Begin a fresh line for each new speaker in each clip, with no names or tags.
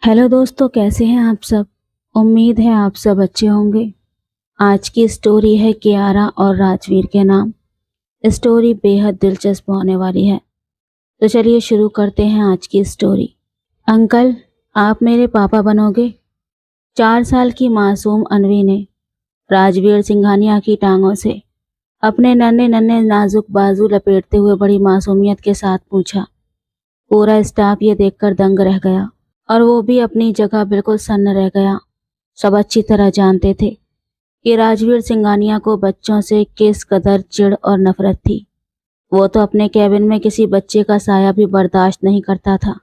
Hello दोस्तों, कैसे हैं आप सब। उम्मीद है आप सब अच्छे होंगे। आज की स्टोरी है कियारा और राजवीर के नाम। स्टोरी बेहद दिलचस्प होने वाली है, तो चलिए शुरू करते हैं आज की स्टोरी। अंकल, आप मेरे पापा बनोगे? 4 साल की मासूम अनवी ने राजवीर सिंघानिया की टांगों से अपने नन्हे नन्हे नाजुक बाजू लपेटते हुए बड़ी मासूमियत के साथ पूछा। पूरा स्टाफ ये देखकर दंग रह गया और वो भी अपनी जगह बिल्कुल सन्न रह गया। सब अच्छी तरह जानते थे कि राजवीर सिंघानिया को बच्चों से किस कदर चिढ़ और नफरत थी। वो तो अपने कैबिन में किसी बच्चे का साया भी बर्दाश्त नहीं करता था।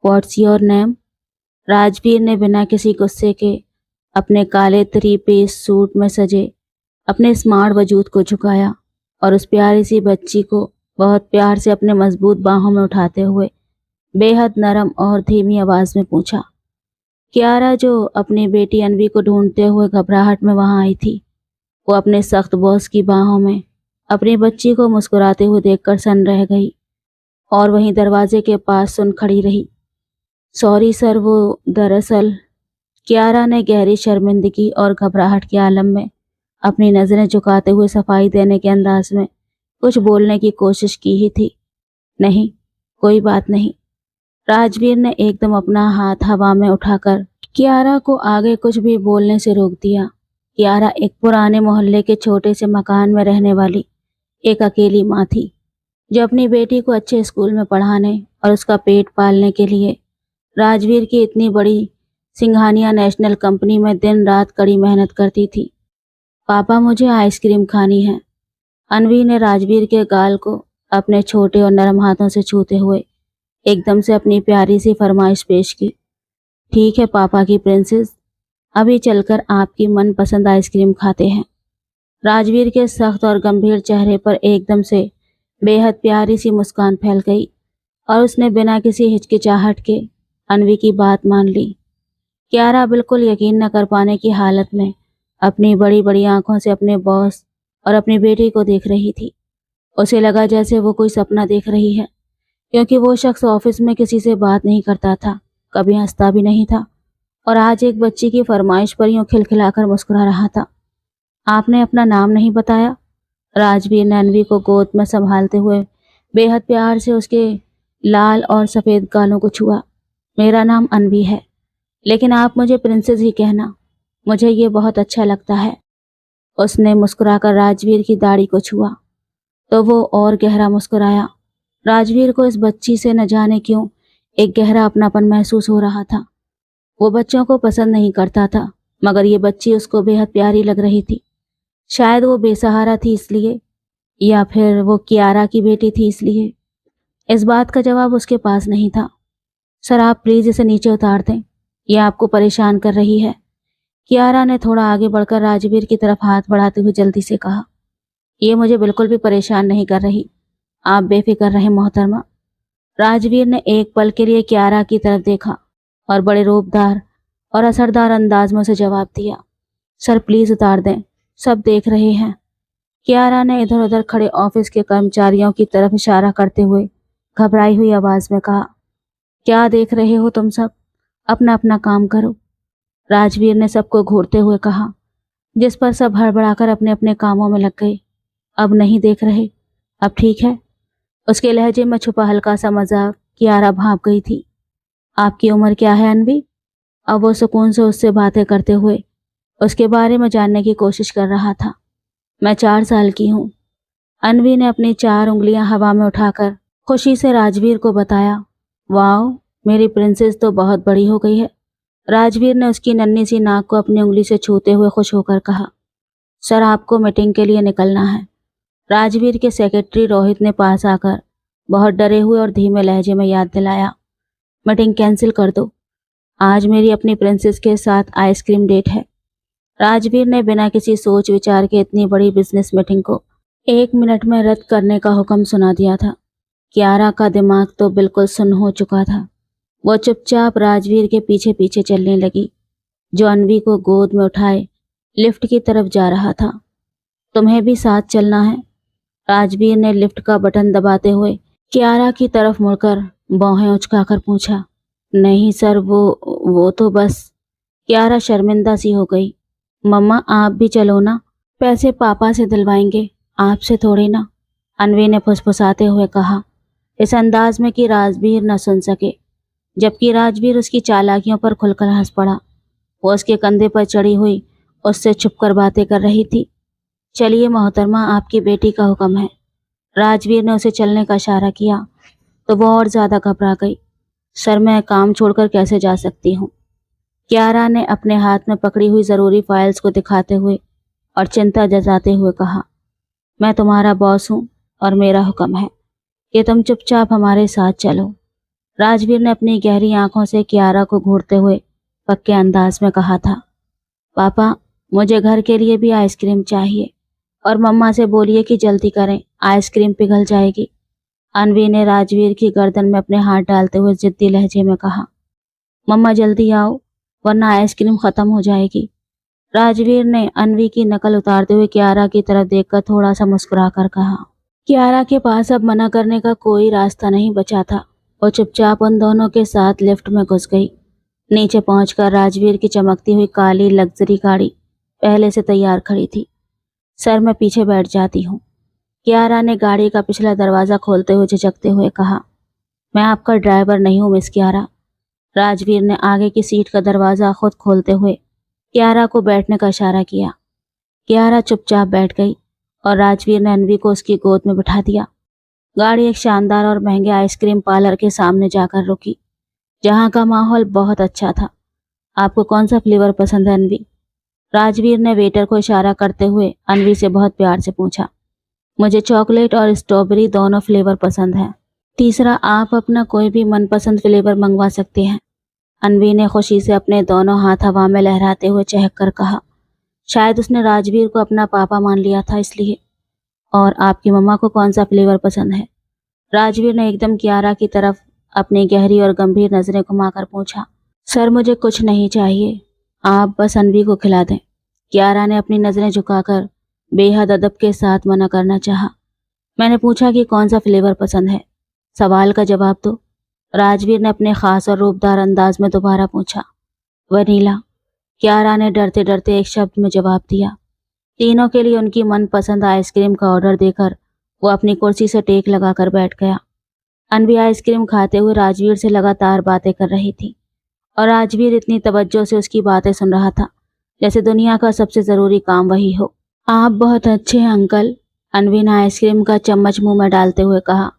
What's your name? राजवीर ने बिना किसी गुस्से के अपने काले थ्री पीस सूट में सजे अपने स्मार्ट वजूद को झुकाया और उस प्यारी सी बच्ची को बहुत प्यार से अपने मजबूत बाहों में उठाते हुए बेहद नरम और धीमी आवाज में पूछा। कियारा, जो अपनी बेटी अनवी को ढूंढते हुए घबराहट में वहां आई थी, वो अपने सख्त बॉस की बाहों में अपनी बच्ची को मुस्कुराते हुए देखकर सन्न रह गई और वहीं दरवाजे के पास सुन खड़ी रही। सॉरी सर, वो दरअसल। कियारा ने गहरी शर्मिंदगी और घबराहट के आलम में अपनी नजरें झुकाते हुए सफाई देने के अंदाज में कुछ बोलने की कोशिश की ही थी। नहीं, कोई बात नहीं। राजवीर ने एकदम अपना हाथ हवा में उठाकर कियारा को आगे कुछ भी बोलने से रोक दिया। कियारा एक पुराने मोहल्ले के छोटे से मकान में रहने वाली एक अकेली माँ थी, जो अपनी बेटी को अच्छे स्कूल में पढ़ाने और उसका पेट पालने के लिए राजवीर की इतनी बड़ी सिंघानिया नेशनल कंपनी में दिन रात कड़ी मेहनत करती थी। पापा, मुझे आइसक्रीम खानी है। अनवी ने राजवीर के गाल को अपने छोटे और नरम हाथों से छूते हुए एकदम से अपनी प्यारी सी फरमाइश पेश की। ठीक है पापा की प्रिंसेस, अभी चलकर आपकी मनपसंद आइसक्रीम खाते हैं। राजवीर के सख्त और गंभीर चेहरे पर एकदम से बेहद प्यारी सी मुस्कान फैल गई और उसने बिना किसी हिचकिचाहट के अनवी की बात मान ली। कियारा बिल्कुल यकीन न कर पाने की हालत में अपनी बड़ी बड़ी आंखों से अपने बॉस और अपनी बेटी को देख रही थी। उसे लगा जैसे वो कोई सपना देख रही है, क्योंकि वो शख्स ऑफिस में किसी से बात नहीं करता था, कभी हंसता भी नहीं था, और आज एक बच्ची की फरमाइश पर यूं खिलखिलाकर मुस्कुरा रहा था। आपने अपना नाम नहीं बताया। राजवीर ने अनवी को गोद में संभालते हुए बेहद प्यार से उसके लाल और सफेद गालों को छुआ। मेरा नाम अनवी है, लेकिन आप मुझे प्रिंसेस ही कहना, मुझे ये बहुत अच्छा लगता है। उसने मुस्कुराकर राजवीर की दाढ़ी को छुआ तो वो और गहरा मुस्कुराया। राजवीर को इस बच्ची से न जाने क्यों एक गहरा अपनापन महसूस हो रहा था। वो बच्चों को पसंद नहीं करता था, मगर ये बच्ची उसको बेहद प्यारी लग रही थी। शायद वो बेसहारा थी इसलिए, या फिर वो कियारा की बेटी थी इसलिए। इस बात का जवाब उसके पास नहीं था। सर, आप प्लीज इसे नीचे उतार दें, यह आपको परेशान कर रही है। कियारा ने थोड़ा आगे बढ़कर राजवीर की तरफ हाथ बढ़ाते हुए जल्दी से कहा। ये मुझे बिल्कुल भी परेशान नहीं कर रही, आप बेफिक्र रहें मोहतरमा। राजवीर ने एक पल के लिए कियारा की तरफ देखा और बड़े रूपदार और असरदार अंदाज में उसे जवाब दिया। सर प्लीज उतार दें, सब देख रहे हैं। कियारा ने इधर उधर खड़े ऑफिस के कर्मचारियों की तरफ इशारा करते हुए घबराई हुई आवाज में कहा। क्या देख रहे हो तुम सब, अपना अपना काम करो। राजवीर ने सबको घूरते हुए कहा, जिस पर सब हड़बड़ाकर अपने अपने कामों में लग गए। अब नहीं देख रहे, अब ठीक है। उसके लहजे में छुपा हल्का सा मजाक कियारा भाप गई थी। आपकी उम्र क्या है अनवी? अब वो सुकून से उससे बातें करते हुए उसके बारे में जानने की कोशिश कर रहा था। मैं 4 साल की हूँ। अनवी ने अपनी 4 उंगलियां हवा में उठाकर खुशी से राजवीर को बताया। वाओ, मेरी प्रिंसेस तो बहुत बड़ी हो गई है। राजवीर ने उसकी नन्ही सी नाक को अपनी उंगली से छूते हुए खुश होकर कहा। सर, आपको मीटिंग के लिए निकलना है। राजवीर के सेक्रेटरी रोहित ने पास आकर बहुत डरे हुए और धीमे लहजे में याद दिलाया। मीटिंग कैंसिल कर दो, आज मेरी अपनी प्रिंसेस के साथ आइसक्रीम डेट है। राजवीर ने बिना किसी सोच विचार के इतनी बड़ी बिजनेस मीटिंग को 1 मिनट में रद्द करने का हुक्म सुना दिया था। कियारा का दिमाग तो बिल्कुल सुन्न हो चुका था। वो चुपचाप राजवीर के पीछे पीछे चलने लगी, जो अनवी को गोद में उठाए लिफ्ट की तरफ जा रहा था। तुम्हें भी साथ चलना है? राजवीर ने लिफ्ट का बटन दबाते हुए कियारा की तरफ मुड़कर भौहें उचकाकर पूछा। नहीं सर, वो तो बस। कियारा शर्मिंदा सी हो गई। मम्मा आप भी चलो ना, पैसे पापा से दिलवाएंगे, आपसे थोड़ी ना, अनवी ने फुसफुसाते हुए कहा, इस अंदाज में कि राजवीर न सुन सके। जबकि राजवीर उसकी चालाकियों पर खुलकर हंस पड़ा। वो उसके कंधे पर चढ़ी हुई उससे छुपकर बातें कर रही थी। चलिए मोहतरमा, आपकी बेटी का हुक्म है। राजवीर ने उसे चलने का इशारा किया तो वो और ज्यादा घबरा गई। सर मैं काम छोड़कर कैसे जा सकती हूँ? कियारा ने अपने हाथ में पकड़ी हुई जरूरी फाइल्स को दिखाते हुए और चिंता जताते हुए कहा, मैं तुम्हारा बॉस हूँ और मेरा हुक्म है कि तुम चुपचाप हमारे साथ चलो। राजवीर ने अपनी गहरी आंखों से कियारा को घूरते हुए पक्के अंदाज में कहा था, पापा मुझे घर के लिए भी आइसक्रीम चाहिए और मम्मा से बोलिए कि जल्दी करें, आइसक्रीम पिघल जाएगी। अनवी ने राजवीर की गर्दन में अपने हाथ डालते हुए जिद्दी लहजे में कहा, मम्मा जल्दी आओ वरना आइसक्रीम खत्म हो जाएगी। राजवीर ने अनवी की नकल उतारते हुए कियारा की तरफ देखकर थोड़ा सा मुस्कुराकर कहा। कियारा के पास अब मना करने का कोई रास्ता नहीं बचा था। वो चुपचाप उन दोनों के साथ लिफ्ट में घुस गई। नीचे पहुंचकर राजवीर की चमकती हुई काली लग्जरी गाड़ी पहले से तैयार खड़ी थी। सर मैं पीछे बैठ जाती हूँ, कियारा ने गाड़ी का पिछला दरवाजा खोलते हुए झिझकते हुए कहा। मैं आपका ड्राइवर नहीं हूँ मिस कियारा। राजवीर ने आगे की सीट का दरवाजा खुद खोलते हुए कियारा को बैठने का इशारा किया। कियारा चुपचाप बैठ गई और राजवीर ने अनवी को उसकी गोद में बिठा दिया। गाड़ी एक शानदार और महंगे आइसक्रीम पार्लर के सामने जाकर रुकी, जहाँ का माहौल बहुत अच्छा था। आपको कौन सा फ्लेवर पसंद है अनवी? राजवीर ने वेटर को इशारा करते हुए अनवी से बहुत प्यार से पूछा। मुझे चॉकलेट और स्ट्रॉबेरी दोनों फ्लेवर पसंद हैं। तीसरा आप अपना कोई भी मनपसंद फ्लेवर मंगवा सकते हैं। अनवी ने खुशी से अपने दोनों हाथ हवा में लहराते हुए चहक कर कहा। शायद उसने राजवीर को अपना पापा मान लिया था इसलिए। और आपकी मम्मा को कौन सा फ्लेवर पसंद है? राजवीर ने एकदम कियारा की तरफ अपनी गहरी और गंभीर नजरें घुमाकर पूछा। सर मुझे कुछ नहीं चाहिए, आप बस अनवी को खिला दें। कियारा ने अपनी नजरें झुकाकर बेहद अदब के साथ मना करना चाहा। मैंने पूछा कि कौन सा फ्लेवर पसंद है, सवाल का जवाब दो। राजवीर ने अपने खास और रूपदार अंदाज में दोबारा पूछा। वनीला, कियारा ने डरते डरते एक शब्द में जवाब दिया। तीनों के लिए उनकी मनपसंद आइसक्रीम का ऑर्डर देकर वो अपनी कुर्सी से टेक लगाकर बैठ गया। अनवी आइसक्रीम खाते हुए राजवीर से लगातार बातें कर रही थी और राजवीर इतनी तवज्जो से उसकी बातें सुन रहा था जैसे दुनिया का सबसे जरूरी काम वही हो। आप बहुत अच्छे हैं अंकल, अनवी ने आइसक्रीम का चम्मच मुंह में डालते हुए कहा।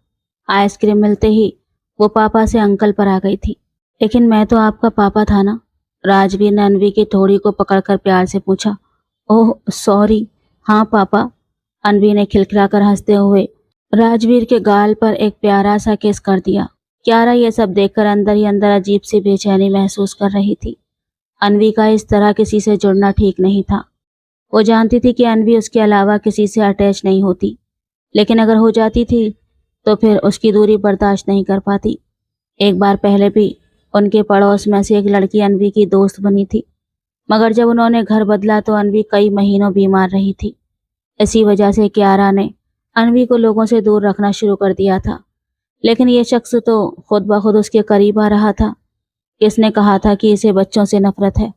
आइसक्रीम मिलते ही वो पापा से अंकल पर आ गई थी। लेकिन मैं तो आपका पापा था ना? राजवीर ने अनवी की थोड़ी को पकड़कर प्यार से पूछा। ओह सॉरी, हाँ पापा, अनवी ने खिलखिलाकर हंसते हुए राजवीर के गाल पर एक प्यारा सा किस कर दिया। कियारा ये सब देखकर अंदर ही अंदर अजीब सी बेचैनी महसूस कर रही थी। अनवी का इस तरह किसी से जुड़ना ठीक नहीं था। वो जानती थी कि अनवी उसके अलावा किसी से अटैच नहीं होती, लेकिन अगर हो जाती थी तो फिर उसकी दूरी बर्दाश्त नहीं कर पाती। एक बार पहले भी उनके पड़ोस में से एक लड़की अनवी की दोस्त बनी थी, मगर जब उन्होंने घर बदला तो अनवी कई महीनों बीमार रही थी। इसी वजह से कियारा ने अनवी को लोगों से दूर रखना शुरू कर दिया था। लेकिन ये शख्स तो खुद ब खुद उसके करीब आ रहा था। किसने कहा था कि इसे बच्चों से नफरत है?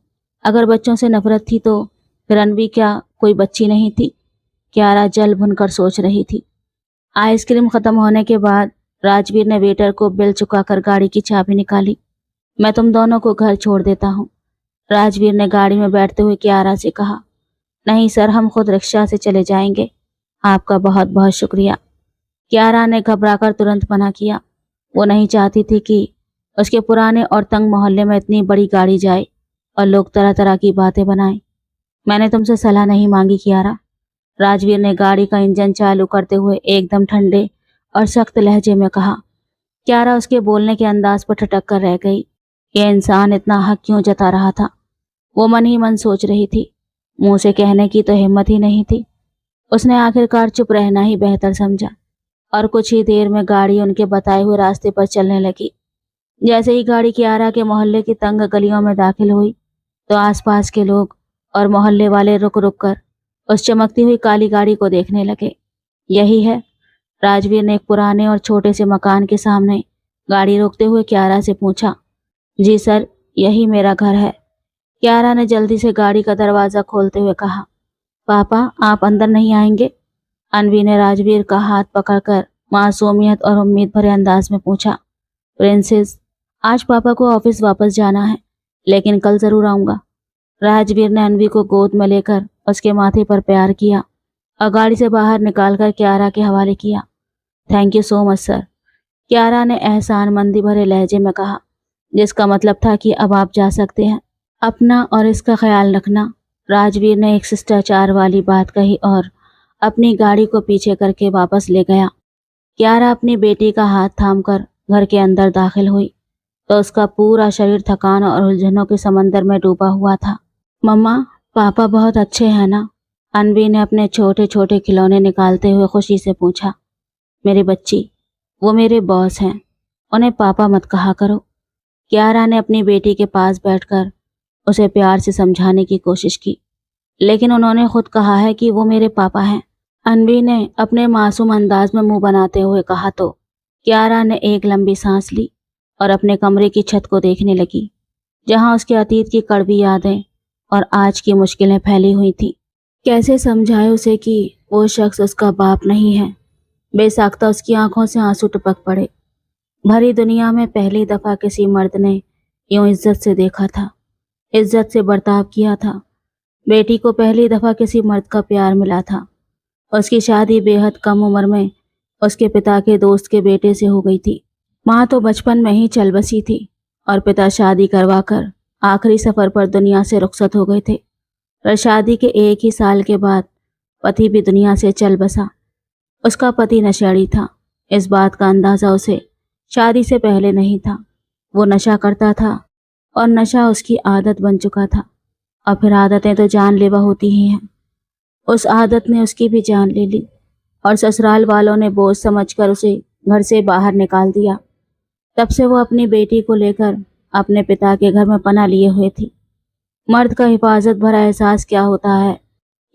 अगर बच्चों से नफरत थी तो फिर अनवी क्या कोई बच्ची नहीं थी? कियारा जल भुनकर सोच रही थी। आइसक्रीम खत्म होने के बाद राजवीर ने वेटर को बिल चुकाकर गाड़ी की चाबी निकाली। मैं तुम दोनों को घर छोड़ देता हूँ, राजवीर ने गाड़ी में बैठते हुए कियारा से कहा। नहीं सर, हम खुद रिक्शा से चले जाएंगे। आपका बहुत बहुत शुक्रिया, कियारा ने घबराकर तुरंत मना किया। वो नहीं चाहती थी कि उसके पुराने और तंग मोहल्ले में इतनी बड़ी गाड़ी जाए और लोग तरह तरह की बातें बनाएं। मैंने तुमसे सलाह नहीं मांगी कियारा, राजवीर ने गाड़ी का इंजन चालू करते हुए एकदम ठंडे और सख्त लहजे में कहा। कियारा उसके बोलने के अंदाज पर ठटक कर रह गई। यह इंसान इतना हक क्यों जता रहा था? वो मन ही मन सोच रही थी। मुंह से कहने की तो हिम्मत ही नहीं थी। उसने आखिरकार चुप रहना ही बेहतर समझा और कुछ ही देर में गाड़ी उनके बताए हुए रास्ते पर चलने लगी। जैसे ही गाड़ी कियारा के मोहल्ले की तंग गलियों में दाखिल हुई तो आसपास के लोग और मोहल्ले वाले रुक रुक कर उस चमकती हुई काली गाड़ी को देखने लगे। यही है, राजवीर ने एक पुराने और छोटे से मकान के सामने गाड़ी रोकते हुए कियारा से पूछा। जी सर, यही मेरा घर है। कियारा ने जल्दी से गाड़ी का दरवाज़ा खोलते हुए कहा। पापा, आप अंदर नहीं आएंगे? अनवी ने राजवीर का हाथ पकड़कर मासूमियत और उम्मीद भरे अंदाज में पूछा। प्रिंसेस, आज पापा को ऑफिस वापस जाना है, लेकिन कल जरूर आऊंगा। राजवीर ने अनवी को गोद में लेकर उसके माथे पर प्यार किया और गाड़ी से बाहर निकालकर कियारा के हवाले किया। Thank you so much sir, Kiara ने एहसानमंदी भरे लहजे में कहा, जिसका मतलब था कि अब आप जा सकते हैं। अपना और इसका ख्याल रखना। राजवीर ने एक शिष्टाचार वाली बात कही और अपनी गाड़ी को पीछे करके वापस ले गया। कियारा अपनी बेटी का हाथ थामकर घर के अंदर दाखिल हुई तो उसका पूरा शरीर थकान और उलझनों के समंदर में डूबा हुआ था। मम्मा, पापा बहुत अच्छे हैं ना? अनवी ने अपने छोटे छोटे खिलौने निकालते हुए खुशी से पूछा। मेरी बच्ची, वो मेरे बॉस हैं, उन्हें पापा मत कहा करो। कियारा ने अपनी बेटी के पास बैठकर उसे प्यार से समझाने की कोशिश की, लेकिन उन्होंने खुद कहा है कि वो मेरे पापा हैं। अनवी ने अपने मासूम अंदाज में मुंह बनाते हुए कहा तो कियारा ने एक लंबी सांस ली और अपने कमरे की छत को देखने लगी, जहां उसके अतीत की कड़वी यादें और आज की मुश्किलें फैली हुई थीं। कैसे समझाए उसे कि वो शख्स उसका बाप नहीं है? बेसाख्ता उसकी आंखों से आंसू टपक पड़े। भरी दुनिया में पहली दफा किसी मर्द ने यूं इज्जत से देखा था, इज्जत से बर्ताव किया था। बेटी को पहली दफा किसी मर्द का प्यार मिला था। उसकी शादी बेहद कम उम्र में उसके पिता के दोस्त के बेटे से हो गई थी। माँ तो बचपन में ही चल बसी थी और पिता शादी करवाकर आखिरी सफर पर दुनिया से रुखसत हो गए थे। पर शादी के एक ही साल के बाद पति भी दुनिया से चल बसा। उसका पति नशेड़ी था। इस बात का अंदाजा उसे शादी से पहले नहीं था। वो नशा करता था और नशा उसकी आदत बन चुका था, और फिर आदतें तो जानलेवा होती ही हैं। उस आदत ने उसकी भी जान ले ली और ससुराल वालों ने बोझ समझकर उसे घर से बाहर निकाल दिया। तब से वो अपनी बेटी को लेकर अपने पिता के घर में पनाह लिए हुए थी। मर्द का हिफाजत भरा एहसास क्या होता है,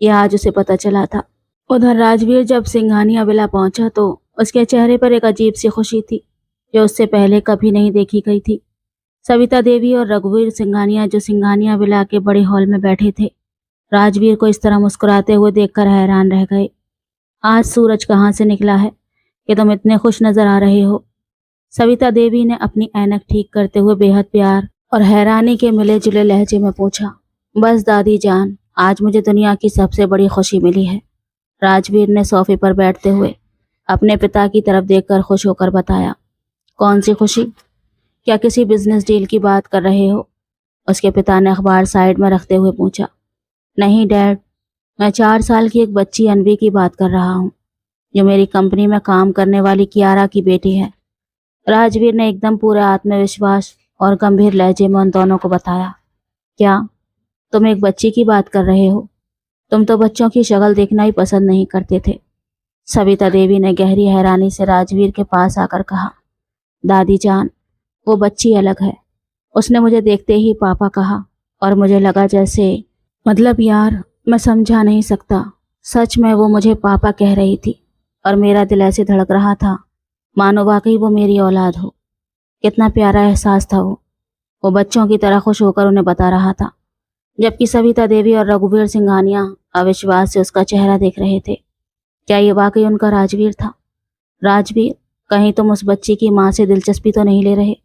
यह आज उसे पता चला था। उधर राजवीर जब सिंघानिया विला पहुंचा तो उसके चेहरे पर एक अजीब सी खुशी थी, जो उससे पहले कभी नहीं देखी गई थी। सविता देवी और रघुवीर सिंघानिया, जो सिंघानिया विला के बड़े हॉल में बैठे थे, राजवीर को इस तरह मुस्कुराते हुए देखकर हैरान रह गए। आज सूरज कहाँ से निकला है कि तुम इतने खुश नजर आ रहे हो? सविता देवी ने अपनी ऐनक ठीक करते हुए बेहद प्यार और हैरानी के मिले जुले लहजे में पूछा। बस दादी जान, आज मुझे दुनिया की सबसे बड़ी खुशी मिली है। राजवीर ने सोफे पर बैठते हुए अपने पिता की तरफ देखकर खुश होकर बताया। कौन सी खुशी? क्या किसी बिजनेस डील की बात कर रहे हो? उसके पिता ने अखबार साइड में रखते हुए पूछा। नहीं डैड, मैं 4 साल की एक बच्ची अनवी की बात कर रहा हूँ, जो मेरी कंपनी में काम करने वाली कियारा की बेटी है। राजवीर ने एकदम पूरे आत्मविश्वास और गंभीर लहजे में उन दोनों को बताया। क्या तुम एक बच्ची की बात कर रहे हो? तुम तो बच्चों की शक्ल देखना ही पसंद नहीं करते थे। सविता देवी ने गहरी हैरानी से राजवीर के पास आकर कहा। दादी जान, वो बच्ची अलग है। उसने मुझे देखते ही पापा कहा और मुझे लगा जैसे, मतलब यार, मैं समझा नहीं सकता। सच में वो मुझे पापा कह रही थी और मेरा दिल ऐसे धड़क रहा था मानो वाकई वो मेरी औलाद हो। कितना प्यारा एहसास था वो बच्चों की तरह खुश होकर उन्हें बता रहा था, जबकि सविता देवी और रघुवीर सिंघानिया अविश्वास से उसका चेहरा देख रहे थे। क्या ये वाकई उनका राजवीर था? राजवीर, कहीं तुम उस बच्ची की माँ से दिलचस्पी तो नहीं ले रहे?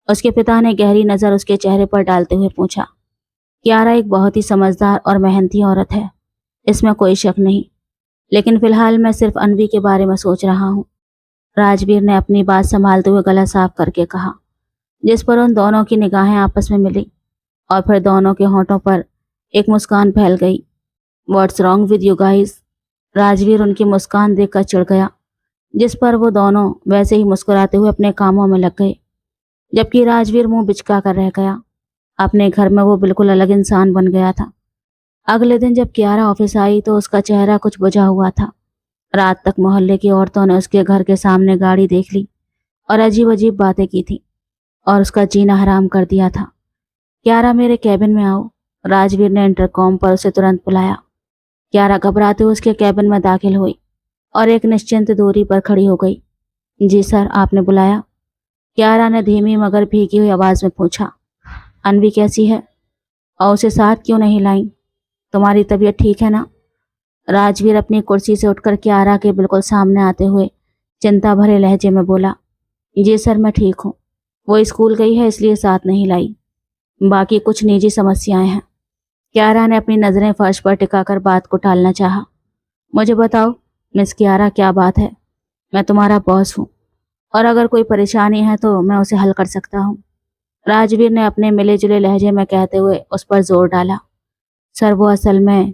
उसके पिता ने गहरी नज़र उसके चेहरे पर डालते हुए पूछा। कियारा एक बहुत ही समझदार और मेहनती औरत है, इसमें कोई शक नहीं, लेकिन फिलहाल मैं सिर्फ अनवी के बारे में सोच रहा हूँ। राजवीर ने अपनी बात संभालते हुए गला साफ करके कहा, जिस पर उन दोनों की निगाहें आपस में मिली और फिर दोनों के होंठों पर एक मुस्कान फैल गई। What's wrong with you guys? Rajveer उनकी मुस्कान देखकर चिढ़ गया, जिस पर वो दोनों वैसे ही मुस्कुराते हुए अपने कामों में लग गए, जबकि राजवीर मुंह बिचका कर रह गया। अपने घर में वो बिल्कुल अलग इंसान बन गया था। अगले दिन जब कियारा ऑफिस आई तो उसका चेहरा कुछ बुझा हुआ था। रात तक मोहल्ले की औरतों ने उसके घर के सामने गाड़ी देख ली और अजीब अजीब बातें की थी और उसका जीना हराम कर दिया था। कियारा, मेरे कैबिन में आओ। राजवीर ने इंटरकॉम पर उसे तुरंत बुलाया। कियारा घबराते हुए उसके कैबिन में दाखिल हुई और एक निश्चिंत दूरी पर खड़ी हो गई। जी सर, आपने बुलाया? कियारा ने धीमी मगर भीगी हुई आवाज में पूछा। अनवी कैसी है और उसे साथ क्यों नहीं लाई? तुम्हारी तबीयत ठीक है ना? राजवीर अपनी कुर्सी से उठकर कियारा के बिल्कुल सामने आते हुए चिंता भरे लहजे में बोला, जी सर मैं ठीक हूँ। वो स्कूल गई है इसलिए साथ नहीं लाई, बाकी कुछ निजी समस्याएं हैं। कियारा ने अपनी नजरें फर्श पर टिकाकर बात को टालना चाहा। मुझे बताओ मिस कियारा क्या बात है? मैं तुम्हारा बॉस हूँ और अगर कोई परेशानी है तो मैं उसे हल कर सकता हूँ। राजवीर ने अपने मिले जुले लहजे में कहते हुए उस पर जोर डाला। सर वो असल में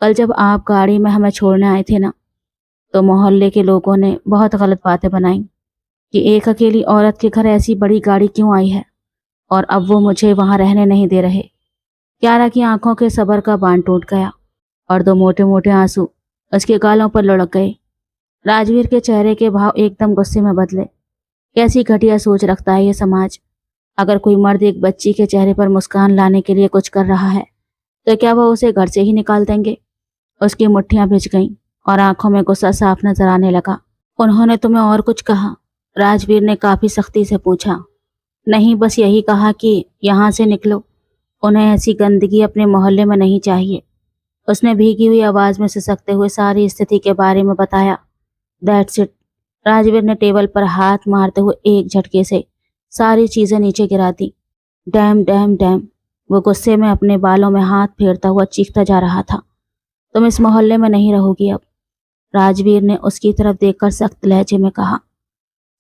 कल जब आप गाड़ी में हमें छोड़ने आए थे ना, तो मोहल्ले के लोगों ने बहुत गलत बातें बनाई कि एक अकेली औरत के घर ऐसी बड़ी गाड़ी क्यों आई है और अब वो मुझे वहां रहने नहीं दे रहे। कियारा की आंखों के सब्र का बांध टूट गया और दो मोटे मोटे आंसू उसके गालों पर लुढ़क गए। राजवीर के चेहरे के भाव एकदम गुस्से में बदले। कैसी घटिया सोच रखता है ये समाज। अगर कोई मर्द एक बच्ची के चेहरे पर मुस्कान लाने के लिए कुछ कर रहा है तो क्या वह उसे घर से ही निकाल देंगे? उसकी मुट्ठियां भिज गईं और आंखों में गुस्सा साफ नजर आने लगा। उन्होंने तुम्हें और कुछ कहा? राजवीर ने काफी सख्ती से पूछा। नहीं, बस यही कहा कि यहाँ से निकलो, उन्हें ऐसी गंदगी अपने मोहल्ले में नहीं चाहिए। उसने भीगी हुई आवाज में सिसकते हुए सारी स्थिति के बारे में बताया। That's it. राजवीर ने टेबल पर हाथ मारते हुए एक झटके से सारी चीजें नीचे गिरा दी। Dam dam dam. वो गुस्से में अपने बालों में हाथ फेरता हुआ चीखता जा रहा था। तुम इस मोहल्ले में नहीं रहोगी अब। राजवीर ने उसकी तरफ देखकर सख्त लहजे में कहा।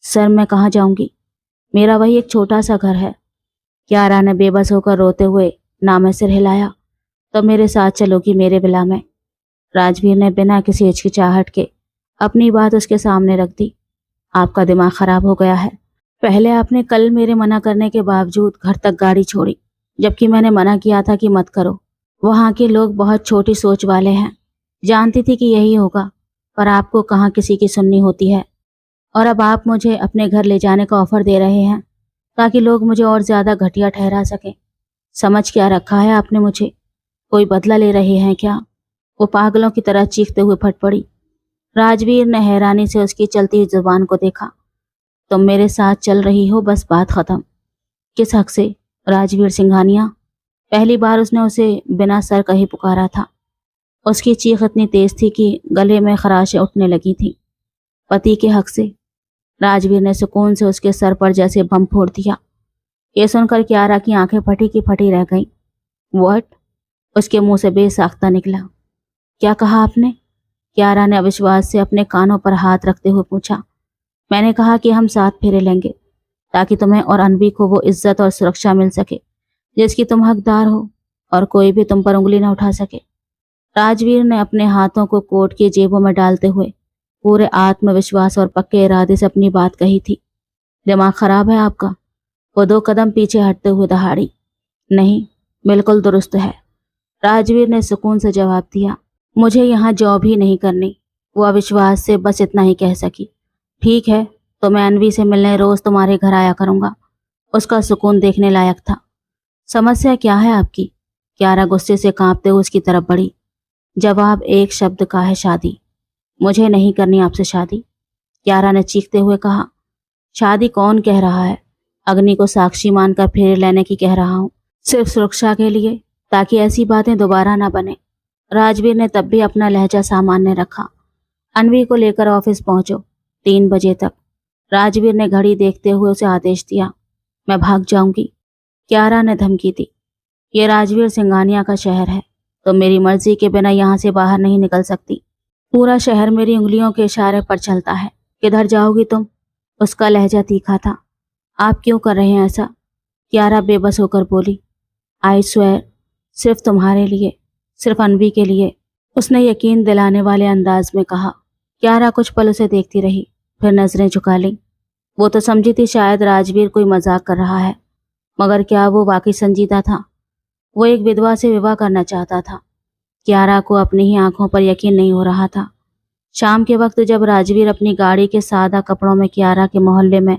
सर मैं कहाँ जाऊंगी? मेरा वही एक छोटा सा घर है। कियारा ने बेबस होकर रोते हुए ना में सिर हिलाया। तो मेरे साथ चलोगी मेरे विला में? राजवीर ने बिना किसी हिचकिचाहट के अपनी बात उसके सामने रख दी। आपका दिमाग खराब हो गया है। पहले आपने कल मेरे मना करने के बावजूद घर तक गाड़ी छोड़ी, जबकि मैंने मना किया था कि मत करो। वहाँ के लोग बहुत छोटी सोच वाले हैं। जानती थी कि यही होगा, पर आपको कहाँ किसी की सुननी होती है। और अब आप मुझे अपने घर ले जाने का ऑफर दे रहे हैं ताकि लोग मुझे और ज्यादा घटिया ठहरा सकें। समझ क्या रखा है आपने मुझे? कोई बदला ले रहे हैं क्या? वो पागलों की तरह चीखते हुए फट पड़ी। राजवीर ने हैरानी से उसकी चलती हुई जुबान को देखा। तुम मेरे साथ चल रही हो, बस बात खत्म। किस हक से? राजवीर सिंघानिया। पहली बार उसने उसे बिना सर कहे पुकारा था। उसकी चीख इतनी तेज थी कि गले में खराशें उठने लगी थी। पति के हक से? राजवीर ने सुकून से उसके सर पर जैसे बम फोड़ दिया। ये सुनकर कियारा की आंखें फटी की फटी रह गईं। व्हाट? उसके मुंह से बेसाख्ता निकला। क्या कहा आपने? कियारा ने अविश्वास से अपने कानों पर हाथ रखते हुए पूछा। मैंने कहा कि हम साथ फेरे लेंगे ताकि तुम्हें और अनवी को वो इज्जत और सुरक्षा मिल सके जिसकी तुम हकदार हो और कोई भी तुम पर उंगली न उठा सके। राजवीर ने अपने हाथों को कोट की जेबों में डालते हुए पूरे आत्मविश्वास और पक्के इरादे से अपनी बात कही थी। दिमाग खराब है आपका? वो 2 कदम पीछे हटते हुए दहाड़ी। नहीं, बिल्कुल दुरुस्त है। राजवीर ने सुकून से जवाब दिया। मुझे यहाँ जॉब ही नहीं करनी। वो अविश्वास से बस इतना ही कह सकी। ठीक है, तो मैं अनवी से मिलने रोज तुम्हारे घर आया करूंगा। उसका सुकून देखने लायक था। समस्या क्या है आपकी? कियारा गुस्से से कांपते हुए उसकी तरफ बढ़ी। जवाब एक शब्द का है, शादी। मुझे नहीं करनी आपसे शादी, कियारा ने चीखते हुए कहा। शादी कौन कह रहा है? अग्नि को साक्षी मानकर फेरे लेने की कह रहा हूँ, सिर्फ सुरक्षा के लिए, ताकि ऐसी बातें दोबारा ना बने। राजवीर ने तब भी अपना लहजा सामान्य रखा। अनवी को लेकर ऑफिस पहुंचो 3 बजे तक। राजवीर ने घड़ी देखते हुए उसे आदेश दिया। मैं भाग जाऊंगी, कियारा ने धमकी दी। ये राजवीर सिंघानिया का शहर है, तो मेरी मर्जी के बिना यहाँ से बाहर नहीं निकल सकती। पूरा शहर मेरी उंगलियों के इशारे पर चलता है। किधर जाओगी तुम? उसका लहजा तीखा था। आप क्यों कर रहे हैं ऐसा? कियारा बेबस होकर बोली। आई स्वेयर, सिर्फ तुम्हारे लिए, सिर्फ अनवी के लिए, उसने यकीन दिलाने वाले अंदाज में कहा। कियारा कुछ पल उसे देखती रही, फिर नजरें झुका ली। वो तो समझी थी शायद राजवीर कोई मजाक कर रहा है, मगर क्या वो वाकई संजीदा था? वो एक विधवा से विवाह करना चाहता था। कियारा को अपनी ही आंखों पर यकीन नहीं हो रहा था। शाम के वक्त जब राजवीर अपनी गाड़ी के सादा कपड़ों में कियारा के मोहल्ले में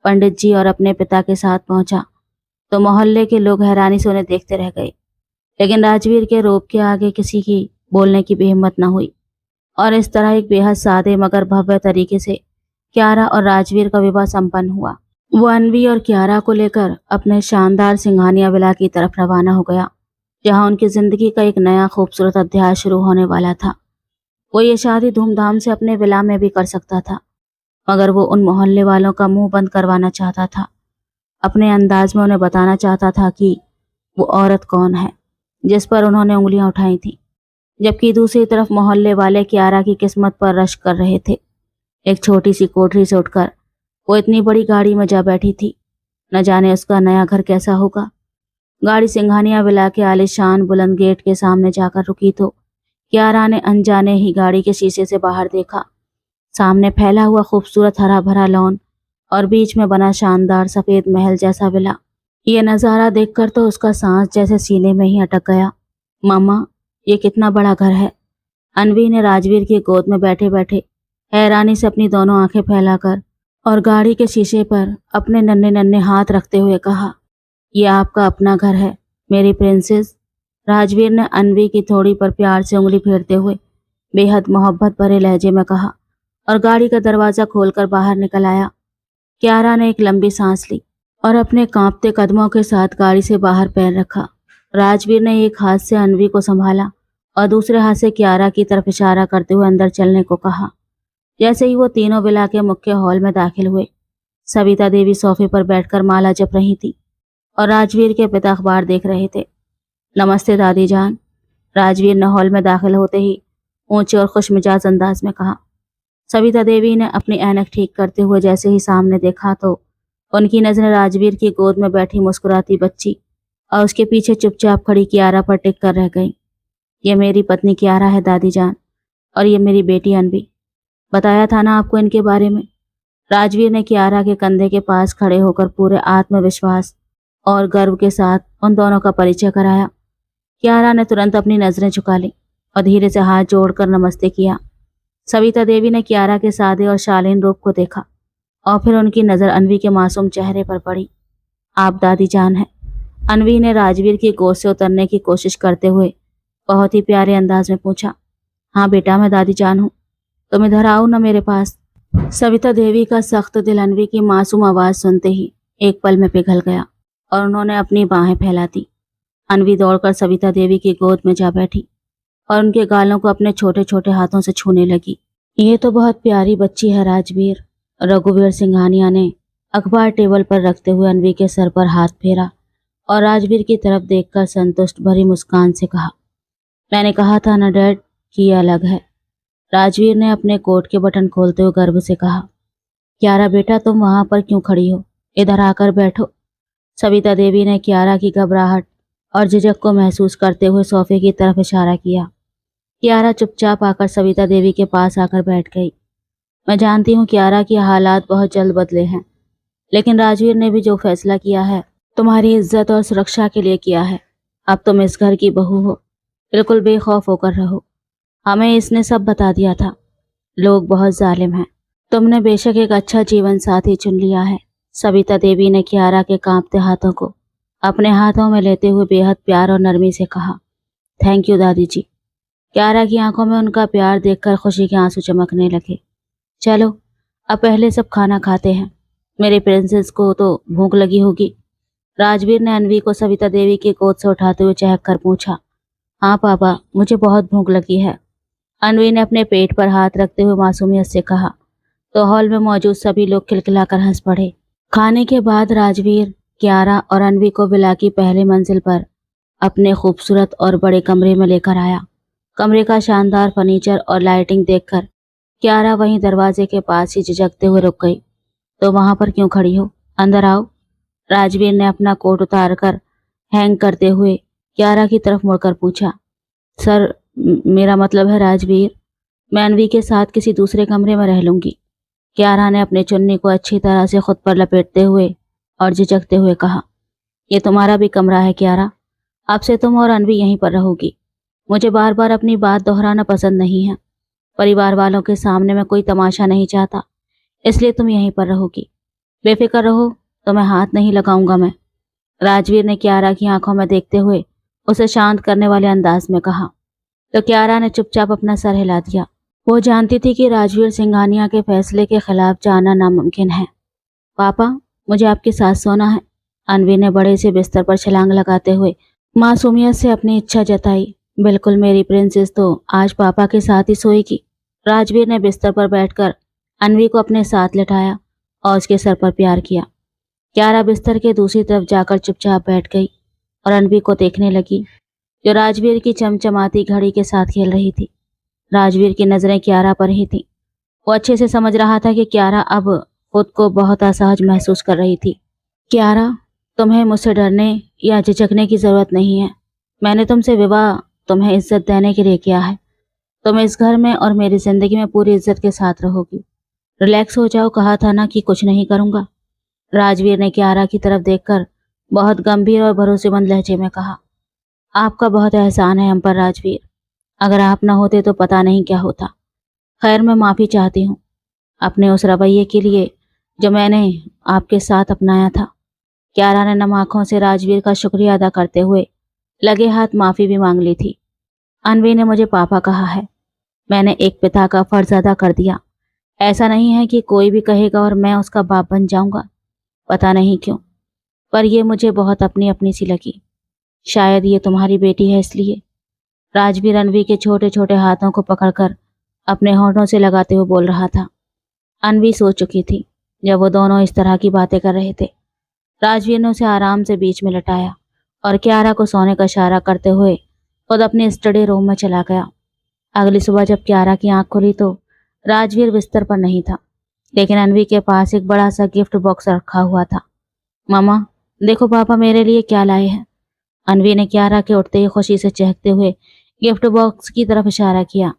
पंडित जी और अपने पिता के साथ पहुंचा, तो मोहल्ले के लोग हैरानी से उन्हें देखते रह गए। लेकिन राजवीर के रोब के आगे किसी की बोलने की भी हिम्मत न हुई और इस तरह एक बेहद सादे मगर भव्य तरीके से कियारा और राजवीर का विवाह संपन्न हुआ। वो अनवी और कियारा को लेकर अपने शानदार सिंघानिया विला की तरफ रवाना हो गया, जहां उनकी जिंदगी का एक नया खूबसूरत अध्याय शुरू होने वाला था। वो ये शादी धूमधाम से अपने विला में भी कर सकता था, मगर वो उन मोहल्ले वालों का मुंह बंद करवाना चाहता था। अपने अंदाज में उन्हें बताना चाहता था कि वो औरत कौन है जिस पर उन्होंने उंगलियां उठाई थी, जबकि दूसरी तरफ मोहल्ले वाले कियारा की किस्मत पर रश कर रहे थे। एक छोटी सी कोठरी से उठकर वो इतनी बड़ी गाड़ी में जा बैठी थी। न जाने उसका नया घर कैसा होगा। गाड़ी सिंघानिया विला के आलीशान बुलंद गेट के सामने जाकर रुकी तो कियारा ने अनजाने ही गाड़ी के शीशे से बाहर देखा। सामने फैला हुआ खूबसूरत हरा भरा लॉन और बीच में बना शानदार सफेद महल जैसा विला। ये नज़ारा देखकर तो उसका सांस जैसे सीने में ही अटक गया। मामा, ये कितना बड़ा घर है। अनवी ने राजवीर की गोद में बैठे बैठे हैरानी से अपनी दोनों आंखें फैलाकर और गाड़ी के शीशे पर अपने नन्हे नन्हे हाथ रखते हुए कहा, ये आपका अपना घर है मेरी प्रिंसेस। राजवीर ने अनवी की थोड़ी पर प्यार से उंगली फेरते हुए बेहद मोहब्बत भरे लहजे में कहा और गाड़ी का दरवाजा खोलकर बाहर निकल आया। कियारा ने एक लंबी सांस ली और अपने कांपते कदमों के साथ गाड़ी से बाहर पैर रखा। राजवीर ने एक हाथ से अनवी को संभाला और दूसरे हाथ से कियारा की तरफ इशारा करते हुए अंदर चलने को कहा। जैसे ही वो तीनों विला के मुख्य हॉल में दाखिल हुए, सविता देवी सोफे पर बैठकर माला जप रही थी और राजवीर के पिता अखबार देख रहे थे। नमस्ते दादी जान। राजवीर ने हॉल में दाखिल होते ही ऊंचे और खुशमिजाज अंदाज में कहा। सविता देवी ने अपनी ऐनक ठीक करते हुए जैसे ही सामने देखा तो उनकी नजरें राजवीर की गोद में बैठी मुस्कुराती बच्ची और उसके पीछे चुपचाप खड़ी कियारा पर टिक कर रह गई। ये मेरी पत्नी कियारा है दादी जान, और ये मेरी बेटी अनवी। बताया था ना आपको इनके बारे में। राजवीर ने कियारा के कंधे के पास खड़े होकर पूरे आत्मविश्वास और गर्व के साथ उन दोनों का परिचय कराया। कियारा ने तुरंत अपनी नजरें झुका ली और धीरे से हाथ जोड़कर नमस्ते किया। सविता देवी ने कियारा के सादे और शालीन रूप को देखा और फिर उनकी नजर अनवी के मासूम चेहरे पर पड़ी। आप दादी जान हैं। अनवी ने राजवीर की गोद से उतरने की कोशिश करते हुए बहुत ही प्यारे अंदाज में पूछा। हाँ बेटा, मैं दादी जान हूँ, तुम इधर आओ ना मेरे पास। सविता देवी का सख्त दिल अनवी की मासूम आवाज सुनते ही एक पल में पिघल गया और उन्होंने अपनी बाहें फैला दी। अनवी दौड़कर सविता देवी की गोद में जा बैठी और उनके गालों को अपने छोटे छोटे हाथों से छूने लगी। ये तो बहुत प्यारी बच्ची है राजवीर। रघुवीर सिंघानिया ने अखबार टेबल पर रखते हुए अनवी के सर पर हाथ फेरा और राजवीर की तरफ देखकर संतुष्ट भरी मुस्कान से कहा, मैंने कहा था ना डैड कि ये अलग है। राजवीर ने अपने कोट के बटन खोलते हुए गर्व से कहा। कियारा बेटा, तुम वहां पर क्यों खड़ी हो, इधर आकर बैठो। सविता देवी ने कियारा की घबराहट और झिझक को महसूस करते हुए सोफे की तरफ इशारा किया। कियारा चुपचाप आकर सविता देवी के पास आकर बैठ गई। मैं जानती हूँ कियारा की हालात बहुत जल्द बदले हैं, लेकिन राजवीर ने भी जो फैसला किया है तुम्हारी इज्जत और सुरक्षा के लिए किया है। अब तुम इस घर की बहू हो, बिल्कुल बेखौफ होकर रहो। हमें इसने सब बता दिया था, लोग बहुत जालिम हैं। तुमने बेशक एक अच्छा जीवन साथी चुन लिया है। सविता देवी ने कियारा के कांपते हाथों को अपने हाथों में लेते हुए बेहद प्यार और नरमी से कहा, थैंक यू दादी जी। कियारा की आंखों में उनका प्यार देखकर खुशी के आंसू चमकने लगे। चलो अब पहले सब खाना खाते हैं, मेरे प्रिंसेस को तो भूख लगी होगी। राजवीर ने अनवी को सविता देवी की गोद से उठाते हुए चहक कर पूछा। हाँ पापा, मुझे बहुत भूख लगी है, अनवी ने अपने पेट पर हाथ रखते हुए मासूमियत से कहा। तो हॉल में मौजूद सभी लोग खिलखिलाकर हंस पड़े। खाने के बाद राजवीर कियारा और अनवी को विला की पहली मंजिल पर अपने खूबसूरत और बड़े कमरे में लेकर आया। कमरे का शानदार फर्नीचर और लाइटिंग देखकर कियारा वहीं दरवाजे के पास ही झिझकते हुए रुक गई। तो वहां पर क्यों खड़ी हो, अंदर आओ। राजवीर ने अपना कोट उतारकर हैंग करते हुए कियारा की तरफ मुड़कर पूछा। सर, मेरा मतलब है राजवीर, मैं अनवी के साथ किसी दूसरे कमरे में रह लूंगी। कियारा ने अपने चुन्नी को अच्छी तरह से खुद पर लपेटते हुए और झिझकते हुए कहा। ये तुम्हारा भी कमरा है कियारा, अब से तुम और अनवी यहीं पर रहोगी। मुझे बार बार अपनी बात दोहराना पसंद नहीं है। परिवार वालों के सामने मैं कोई तमाशा नहीं चाहता, इसलिए तुम यहीं पर रहोगी। बेफिक्र रहो, तुम्हें हाथ नहीं लगाऊंगा मैं। राजवीर ने कियारा की आंखों में देखते हुए उसे शांत करने वाले अंदाज में कहा। तो कियारा ने चुपचाप अपना सर हिला दिया। वो जानती थी कि राजवीर सिंघानिया के फैसले के खिलाफ जाना नामुमकिन है। पापा, मुझे आपके साथ सोना है। अनवी ने बड़े से बिस्तर पर छलांग लगाते हुए मासूमियत से अपनी इच्छा जताई। बिल्कुल मेरी प्रिंसेस तो आज पापा के साथ ही सोएगी। राजवीर ने बिस्तर पर बैठकर अनवी को अपने साथ लिटाया और उसके सर पर प्यार किया। क्यारा बिस्तर के दूसरी तरफ जाकर चुपचाप बैठ गई और अनवी को देखने लगी, जो राजवीर की चमचमाती घड़ी के साथ खेल रही थी। राजवीर की नजरें क्यारा पर ही थी। वो अच्छे से समझ रहा था कि क्यारा अब खुद को बहुत असहज महसूस कर रही थी। क्यारा, तुम्हें मुझसे डरने या झिझकने की जरूरत नहीं है। मैंने तुमसे विवाह तुम्हें इज्जत देने के लिए किया है। तुम इस घर में और मेरी जिंदगी में पूरी इज्जत के साथ रहोगी। रिलैक्स हो जाओ, कहा था ना कि कुछ नहीं करूंगा। राजवीर ने क्यारा की तरफ देखकर बहुत गंभीर और भरोसेमंद लहजे में कहा, आपका बहुत एहसान है हम पर राजवीर। अगर आप न होते तो पता नहीं क्या होता। खैर, मैं माफ़ी चाहती हूँ अपने उस रवैये के लिए जो मैंने आपके साथ अपनाया था। क्यारा ने नम आंखों से राजवीर का शुक्रिया अदा करते हुए लगे हाथ माफ़ी भी मांग ली थी। अनवी ने मुझे पापा कहा है। मैंने एक पिता का फर्ज अदा कर दिया। ऐसा नहीं है कि कोई भी कहेगा और मैं उसका बाप बन जाऊंगा। पता नहीं क्यों, पर यह मुझे बहुत अपनी अपनी सी लगी। शायद ये तुम्हारी बेटी है इसलिए। राजवीर अनवी के छोटे छोटे हाथों को पकड़कर अपने होठों से लगाते हुए बोल रहा था। अनवी सो चुकी थी जब वो दोनों इस तरह की बातें कर रहे थे। राजवीर ने उसे आराम से बीच में लटाया और क्यारा को सोने का इशारा करते हुए खुद अपने स्टडी रूम में चला गया। अगली सुबह जब क्यारा की आंख खुली तो राजवीर बिस्तर पर नहीं था, लेकिन अनवी के पास एक बड़ा सा गिफ्ट बॉक्स रखा हुआ था। मामा, देखो पापा मेरे लिए क्या लाए हैं। अनवी ने क्यारा के उठते ही खुशी से चहकते हुए गिफ्ट बॉक्स की तरफ इशारा किया।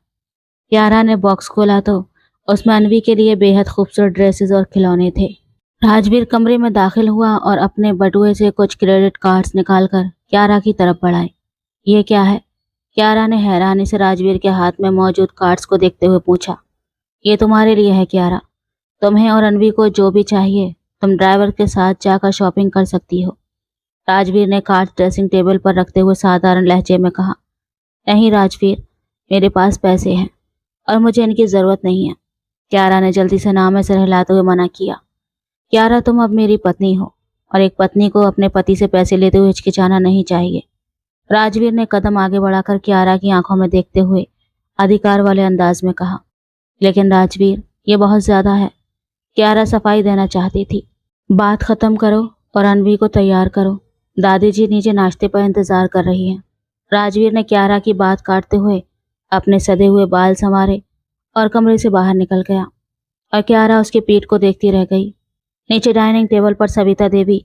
क्यारा ने बॉक्स खोला तो उसमें अनवी के लिए बेहद खूबसूरत ड्रेसेस और खिलौने थे। राजवीर कमरे में दाखिल हुआ और अपने बटुए से कुछ क्रेडिट कार्ड्स निकालकर क्यारा की तरफ बढ़ाए। ये क्या है? क्यारा ने हैरानी से राजवीर के हाथ में मौजूद कार्ड्स को देखते हुए पूछा। ये तुम्हारे लिए है क्यारा। तुम्हें और अनवी को जो भी चाहिए तुम ड्राइवर के साथ जाकर शॉपिंग कर सकती हो। राजवीर ने कार्ड ड्रेसिंग टेबल पर रखते हुए साधारण लहजे में कहा। नहीं राजवीर, मेरे पास पैसे हैं और मुझे इनकी ज़रूरत नहीं है। क्यारा ने जल्दी से नाम में सिर हिलाते हुए मना किया। क्यारा, तुम अब मेरी पत्नी हो और एक पत्नी को अपने पति से पैसे लेते हुए हिचकिचाना नहीं चाहिए। राजवीर ने कदम आगे बढ़ाकर क्यारा की आंखों में देखते हुए अधिकार वाले अंदाज में कहा। लेकिन राजवीर, ये बहुत ज़्यादा है। क्यारा सफाई देना चाहती थी। बात ख़त्म करो और अनवी को तैयार करो। दादी जी नीचे नाश्ते पर इंतज़ार कर रही हैं। राजवीर ने क्यारा की बात काटते हुए अपने सधे हुए बाल संवारे और कमरे से बाहर निकल गया और क्यारा उसकी पीठ को देखती रह गई। नीचे डाइनिंग टेबल पर सविता देवी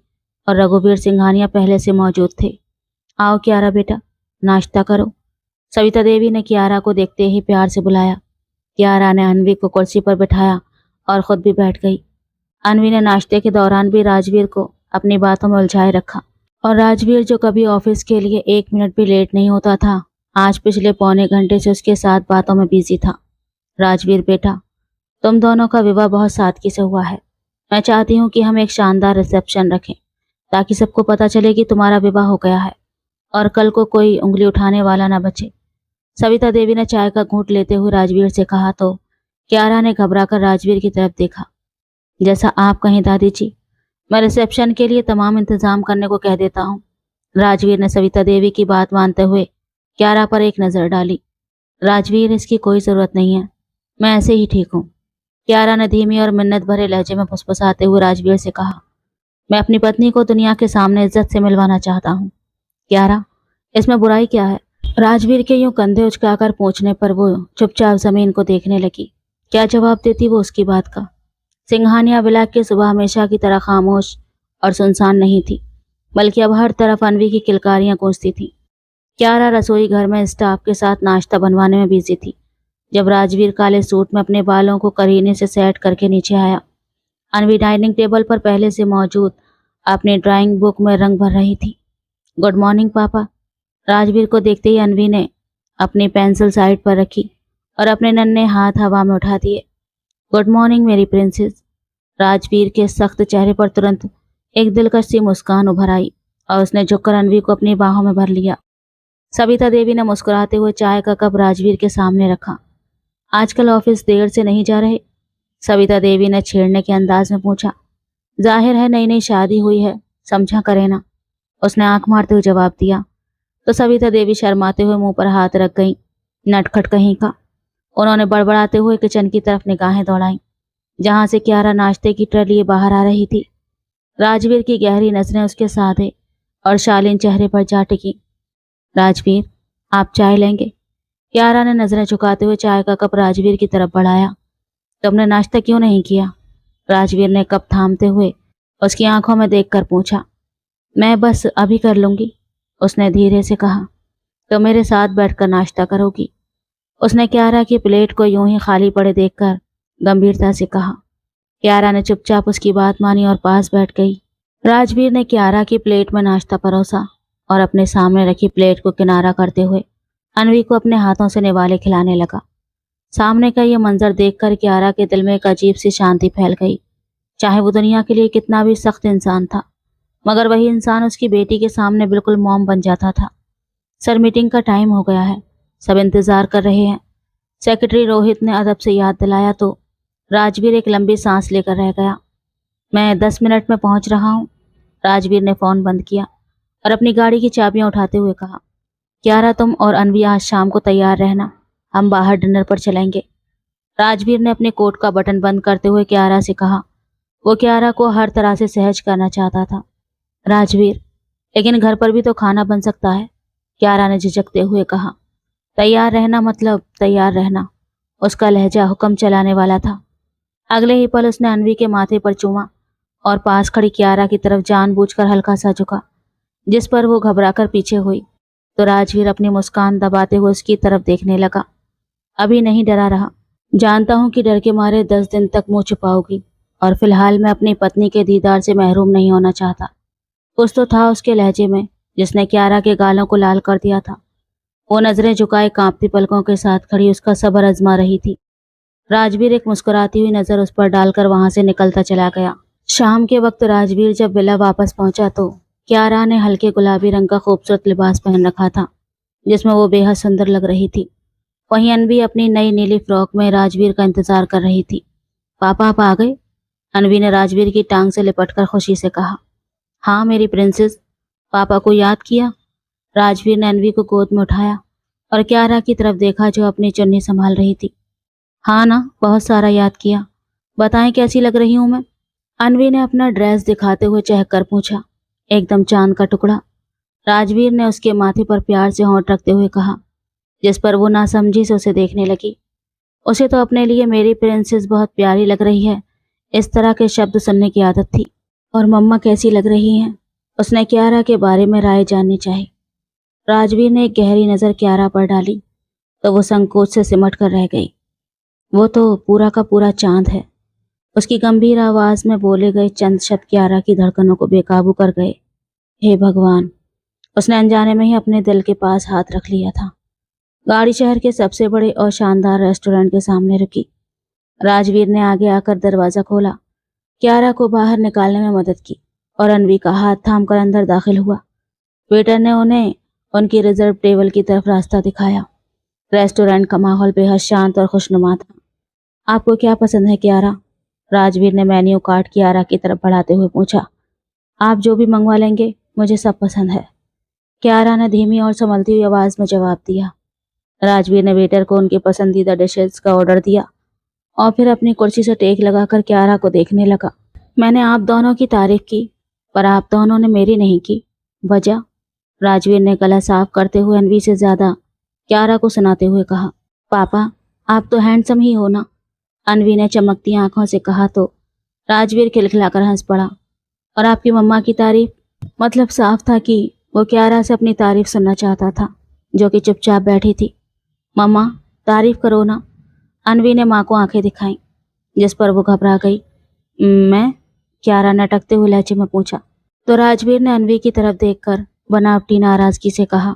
और रघुवीर सिंघानिया पहले से मौजूद थे। आओ क्यारा बेटा, नाश्ता करो। सविता देवी ने क्यारा को देखते ही प्यार से बुलाया। क्यारा ने अनवी को कुर्सी पर बिठाया और खुद भी बैठ गई। अनवी ने नाश्ते के दौरान भी राजवीर को अपनी बातों में उलझाए रखा और राजवीर, जो कभी ऑफिस के लिए 1 मिनट भी लेट नहीं होता था, आज पिछले पौने घंटे से उसके साथ बातों में बिजी था। राजवीर बेटा, तुम दोनों का विवाह बहुत सादगी से हुआ है। मैं चाहती हूँ कि हम एक शानदार रिसेप्शन रखें ताकि सबको पता चले कि तुम्हारा विवाह हो गया है और कल को कोई उंगली उठाने वाला ना बचे। सविता देवी ने चाय का घूंट लेते हुए राजवीर से कहा तो क्यारा ने घबराकर राजवीर की तरफ देखा। जैसा आप कहें दादी जी, मैं रिसेप्शन के लिए तमाम इंतजाम करने को कह देता हूँ। राजवीर ने सविता देवी की बात मानते हुए क्यारा पर एक नज़र डाली। राजवीर, इसकी कोई ज़रूरत नहीं है, मैं ऐसे ही ठीक हूँ। क्यारा ने धीमी और मिन्नत भरे लहजे में फुसफुसाते हुए राजवीर से कहा। मैं अपनी पत्नी को दुनिया के सामने इज्जत से मिलवाना चाहता हूँ। क्यारा, इसमें बुराई क्या है? राजवीर के यूं कंधे उचकाकर पूछने पर वो चुपचाप जमीन को देखने लगी। क्या जवाब देती वो उसकी बात का? सिंघानिया विला की सुबह हमेशा की तरह खामोश और सुनसान नहीं थी, बल्कि अब हर तरफ अनवी की किलकारियां गूंजती थीं। क्यारा रसोई घर में स्टाफ के साथ नाश्ता बनवाने में बिजी थी जब राजवीर काले सूट में अपने बालों को करीने से सेट करके नीचे आया। अनवी डाइनिंग टेबल पर पहले से मौजूद अपनी ड्राइंग बुक में रंग भर रही थी। गुड मॉर्निंग पापा। राजवीर को देखते ही अनवी ने अपनी पेंसिल साइड पर रखी और अपने नन्हे हाथ हवा में उठा दिए। गुड मॉर्निंग मेरी प्रिंसेस। राजवीर के सख्त चेहरे पर तुरंत एक दिलकश सी मुस्कान उभर आई और उसने झुककर अनवी को अपनी बाहों में भर लिया। सविता देवी ने मुस्कुराते हुए चाय का कप राजवीर के सामने रखा। आजकल ऑफिस देर से नहीं जा रहे? सविता देवी ने छेड़ने के अंदाज में पूछा। जाहिर है नई नई शादी हुई है, समझा करे ना। उसने आंख मारते हुए जवाब दिया। तो सविता देवी शर्माते हुए मुंह पर हाथ रख गई। नटखट कहीं का। उन्होंने बड़बड़ाते हुए किचन की तरफ निगाहें दौड़ाई, जहां से कियारा नाश्ते की ट्रे लिए बाहर आ रही थी। राजवीर की गहरी नजरें उसके साधे और शालीन चेहरे पर जा टिकी। राजवीर, आप चाय लेंगे? कियारा ने नजरें झुकाते हुए चाय का कप राजवीर की तरफ बढ़ाया। तुमने नाश्ता क्यों नहीं किया? राजवीर ने कप थामते हुए उसकी आंखों में देखकर पूछा। मैं बस अभी कर लूंगी, उसने धीरे से कहा। तो मेरे साथ बैठकर नाश्ता करोगी? उसने कियारा की प्लेट को यूं ही खाली पड़े देखकर गंभीरता से कहा। कियारा ने चुपचाप उसकी बात मानी और पास बैठ गई। राजवीर ने कियारा की प्लेट में नाश्ता परोसा और अपने सामने रखी प्लेट को किनारा करते हुए अनवी को अपने हाथों से निवाले खिलाने लगा। सामने का यह मंजर देखकर कियारा के दिल में एक अजीब सी शांति फैल गई। चाहे वो दुनिया के लिए कितना भी सख्त इंसान था, मगर वही इंसान उसकी बेटी के सामने बिल्कुल मॉम बन जाता था। सर, मीटिंग का टाइम हो गया है, सब इंतजार कर रहे हैं। सेक्रेटरी रोहित ने अदब से याद दिलाया तो राजवीर एक लंबी सांस लेकर रह गया। मैं 10 मिनट में पहुंच रहा हूँ। राजवीर ने फोन बंद किया और अपनी गाड़ी की चाबियां उठाते हुए कहा। कियारा, तुम और अनवी आज शाम को तैयार रहना, हम बाहर डिनर पर चलेंगे। राजवीर ने अपने कोट का बटन बंद करते हुए कियारा से कहा। वो कियारा को हर तरह से सहज करना चाहता था। राजवीर, लेकिन घर पर भी तो खाना बन सकता है, कियारा ने झिझकते हुए कहा। तैयार रहना मतलब तैयार रहना। उसका लहजा हुक्म चलाने वाला था। अगले ही पल उसने अनवी के माथे पर चूमा और पास खड़ी कियारा की तरफ जानबूझकर हल्का सा झुका, जिस पर वो घबराकर पीछे हुई। तो राजवीर अपनी मुस्कान दबाते हुए उसकी तरफ देखने लगा। अभी नहीं डरा रहा, जानता हूं कि डर के मारे 10 दिन तक मुंह छुपाओगी, और फिलहाल मैं अपनी पत्नी के दीदार से महरूम नहीं होना चाहता। कुछ तो था उसके लहजे में जिसने कियारा के गालों को लाल कर दिया था। वो नजरें झुकाए कांपती पलकों के साथ खड़ी उसका सब्र आजमा रही थी। राजवीर एक मुस्कुराती हुई नजर उस पर डालकर वहां से निकलता चला गया। शाम के वक्त राजवीर जब विला वापस पहुंचा तो कियारा ने हल्के गुलाबी रंग का खूबसूरत लिबास पहन रखा था, जिसमें वो बेहद सुंदर लग रही थी। वहीं अनवी अपनी नई नीली फ्रॉक में राजवीर का इंतजार कर रही थी। पापा, आप आ गए? अनवी ने राजवीर की टांग से लिपटकर खुशी से कहा। हाँ मेरी प्रिंसेस, पापा को याद किया? राजवीर ने अनवी को गोद में उठाया और कियारा की तरफ देखा जो अपनी चुन्नी संभाल रही थी। हाँ ना, बहुत सारा याद किया। बताएं कैसी लग रही हूं मैं? अनवी ने अपना ड्रेस दिखाते हुए चहक कर पूछा। एकदम चांद का टुकड़ा, राजवीर ने उसके माथे पर प्यार से होंठ रखते हुए कहा, जिस पर वो नासमझी से उसे देखने लगी। उसे तो अपने लिए मेरी प्रिंसेस बहुत प्यारी लग रही है, इस तरह के शब्द सुनने की आदत थी। और मम्मा कैसी लग रही हैं? उसने कियारा के बारे में राय जाननी चाहिए। राजवीर ने एक गहरी नजर कियारा पर डाली तो वो संकोच से सिमट कर रह गई। वो तो पूरा का पूरा चांद है। उसकी गंभीर आवाज में बोले गए चंद शब्द कियारा की धड़कनों को बेकाबू कर गए। हे भगवान, उसने अनजाने में ही अपने दिल के पास हाथ रख लिया था। गाड़ी शहर के सबसे बड़े और शानदार रेस्टोरेंट के सामने रुकी। राजवीर ने आगे आकर दरवाजा खोला, कियारा को बाहर निकालने में मदद की और अनवी का हाथ थामकर अंदर दाखिल हुआ। वेटर ने उन्हें उनकी रिजर्व टेबल की तरफ रास्ता दिखाया। रेस्टोरेंट का माहौल बेहद शांत और खुशनुमा था। आपको क्या पसंद है कियारा? राजवीर ने मेन्यू कार्ड कियारा की तरफ बढ़ाते हुए पूछा। आप जो भी मंगवा लेंगे, मुझे सब पसंद है, कियारा ने धीमी और संभलती हुई आवाज में जवाब दिया। राजवीर ने वेटर को उनकी पसंदीदा डिशेस का ऑर्डर दिया और फिर अपनी कुर्सी से टेक लगाकर कियारा को देखने लगा। मैंने आप दोनों की तारीफ की, पर आप दोनों ने मेरी नहीं की। वजह? राजवीर ने गला साफ करते हुए अनवी से ज्यादा कियारा को सुनाते हुए कहा। पापा, आप तो हैंडसम ही हो ना? अनवी ने चमकती आंखों से कहा तो राजवीर खिलखिलाकर हंस पड़ा। और आपकी मम्मा की तारीफ? मतलब साफ था कि वो कियारा से अपनी तारीफ सुनना चाहता था, जो कि चुपचाप बैठी थी। मम्मा, तारीफ करो ना, अनवी ने माँ को आंखें दिखाई, जिस पर वो घबरा गई। मैं? कियारा ने अटकते हुए लहजे में पूछा। तो राजवीर ने अनवी की तरफ देखकर बनावटी नाराजगी से कहा,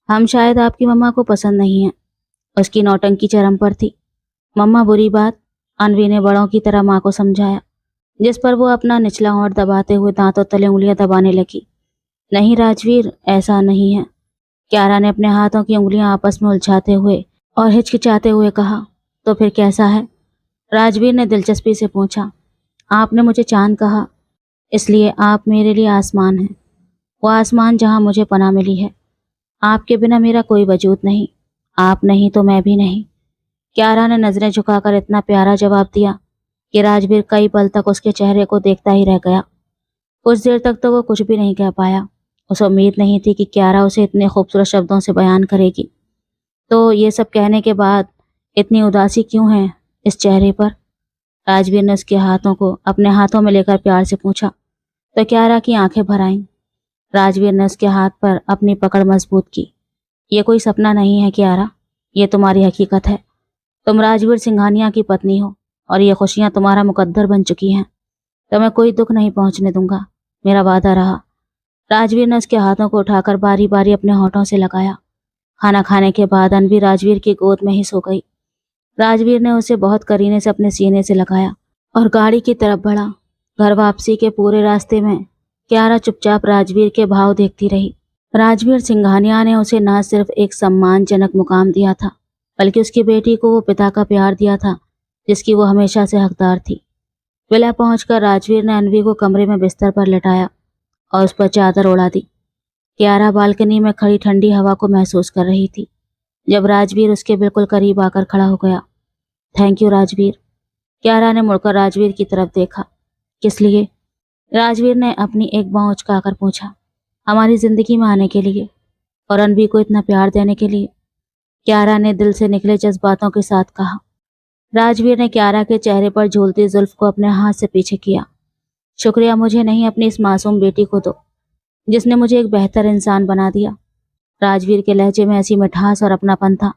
हम शायद आपकी मम्मा को पसंद नहीं है। उसकी नौटंकी चरम पर थी। मम्मा, बुरी बात? अनवी ने बड़ों की तरह माँ को समझाया, जिस पर वो अपना निचला होंठ दबाते हुए दांतों तले उंगलियां दबाने लगी। नहीं राजवीर, ऐसा नहीं है, कियारा ने अपने हाथों की उंगलियां आपस में उलझाते हुए और हिचकिचाते हुए कहा। तो फिर कैसा है? राजवीर ने दिलचस्पी से पूछा। आपने मुझे चांद कहा, इसलिए आप मेरे लिए आसमान हैं, वो आसमान जहाँ मुझे पनाह मिली है। आपके बिना मेरा कोई वजूद नहीं, आप नहीं तो मैं भी नहीं। क्यारा ने नजरें झुकाकर इतना प्यारा जवाब दिया कि राजवीर कई पल तक उसके चेहरे को देखता ही रह गया। कुछ देर तक तो वो कुछ भी नहीं कह पाया। उसे उम्मीद नहीं थी कि क्यारा उसे इतने खूबसूरत शब्दों से बयान करेगी। तो ये सब कहने के बाद इतनी उदासी क्यों है इस चेहरे पर? राजवीर ने उसके हाथों को अपने हाथों में लेकर प्यार से पूछा तो क्यारा की आंखें भर आईं। राजवीर ने उसके हाथ पर अपनी पकड़ मजबूत की। ये कोई सपना नहीं है क्यारा, ये तुम्हारी हकीकत है। तुम राजवीर सिंघानिया की पत्नी हो और ये खुशियां तुम्हारा मुकद्दर बन चुकी हैं। तुम्हें कोई दुख नहीं पहुंचने दूंगा, मेरा वादा रहा। राजवीर ने उसके हाथों को उठाकर बारी बारी अपने होठों से लगाया। खाना खाने के बाद अनवी राजवीर की गोद में ही सो गई। राजवीर ने उसे बहुत करीने से अपने सीने से लगाया और गाड़ी की तरफ बढ़ा। घर वापसी के पूरे रास्ते में क्यारा चुपचाप राजवीर के भाव देखती रही। राजवीर सिंघानिया ने उसे न सिर्फ एक सम्मानजनक मुकाम दिया था, बल्कि उसकी बेटी को वो पिता का प्यार दिया था जिसकी वो हमेशा से हकदार थी। विला पहुंचकर राजवीर ने अनवी को कमरे में बिस्तर पर लेटाया और उस पर चादर ओढ़ा दी। क्यारा बालकनी में खड़ी ठंडी हवा को महसूस कर रही थी जब राजवीर उसके बिल्कुल करीब आकर खड़ा हो गया। Thank you Rajveer. क्यारा ने मुड़कर राजवीर की तरफ देखा। किस लिए? राजवीर ने अपनी एक बांह उचकाकर पूछा। हमारी जिंदगी में आने के लिए और अनवी को इतना प्यार देने के लिए, क्यारा ने दिल से निकले जज्बातों के साथ कहा। राजवीर ने क्यारा के चेहरे पर झूलती जुल्फ को अपने हाथ से पीछे किया। शुक्रिया मुझे नहीं, अपनी इस मासूम बेटी को दो जिसने मुझे एक बेहतर इंसान बना दिया। राजवीर के लहजे में ऐसी मिठास और अपनापन था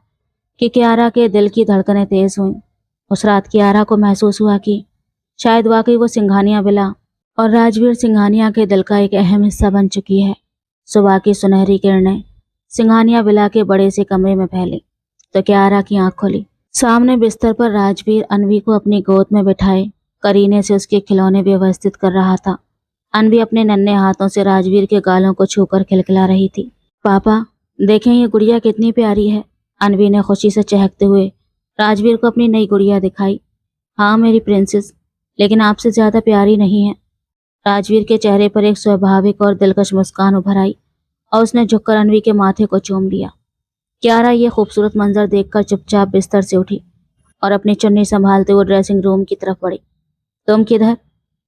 कि क्यारा के दिल की धड़कनें तेज हुईं। उस रात क्यारा को महसूस हुआ कि शायद वाकई वो सिंघानिया विला और राजवीर सिंघानिया के दिल का एक अहम हिस्सा बन चुकी है। सुबह की सुनहरी किरणें सिंघानिया विला के बड़े से कमरे में फैली तो क्यारा की आंख खुली। सामने बिस्तर पर राजवीर अनवी को अपनी गोद में बिठाए करीने से उसके खिलौने व्यवस्थित कर रहा था। अनवी अपने नन्हे हाथों से राजवीर के गालों को छूकर खिलखिला रही थी। पापा देखें, ये गुड़िया कितनी प्यारी है। अनवी ने खुशी से चहकते हुए राजवीर को अपनी नई गुड़िया दिखाई। हाँ मेरी प्रिंसेस, लेकिन आपसे ज्यादा प्यारी नहीं है। राजवीर के चेहरे पर एक स्वाभाविक और दिलकश मुस्कान उभर आई और उसने झुककर अनवी के माथे को चूम लिया। क्यारा ये खूबसूरत मंजर देखकर चुपचाप बिस्तर से उठी और अपनी चुन्नी संभालते हुए ड्रेसिंग रूम की तरफ बढ़ी। तुम किधर?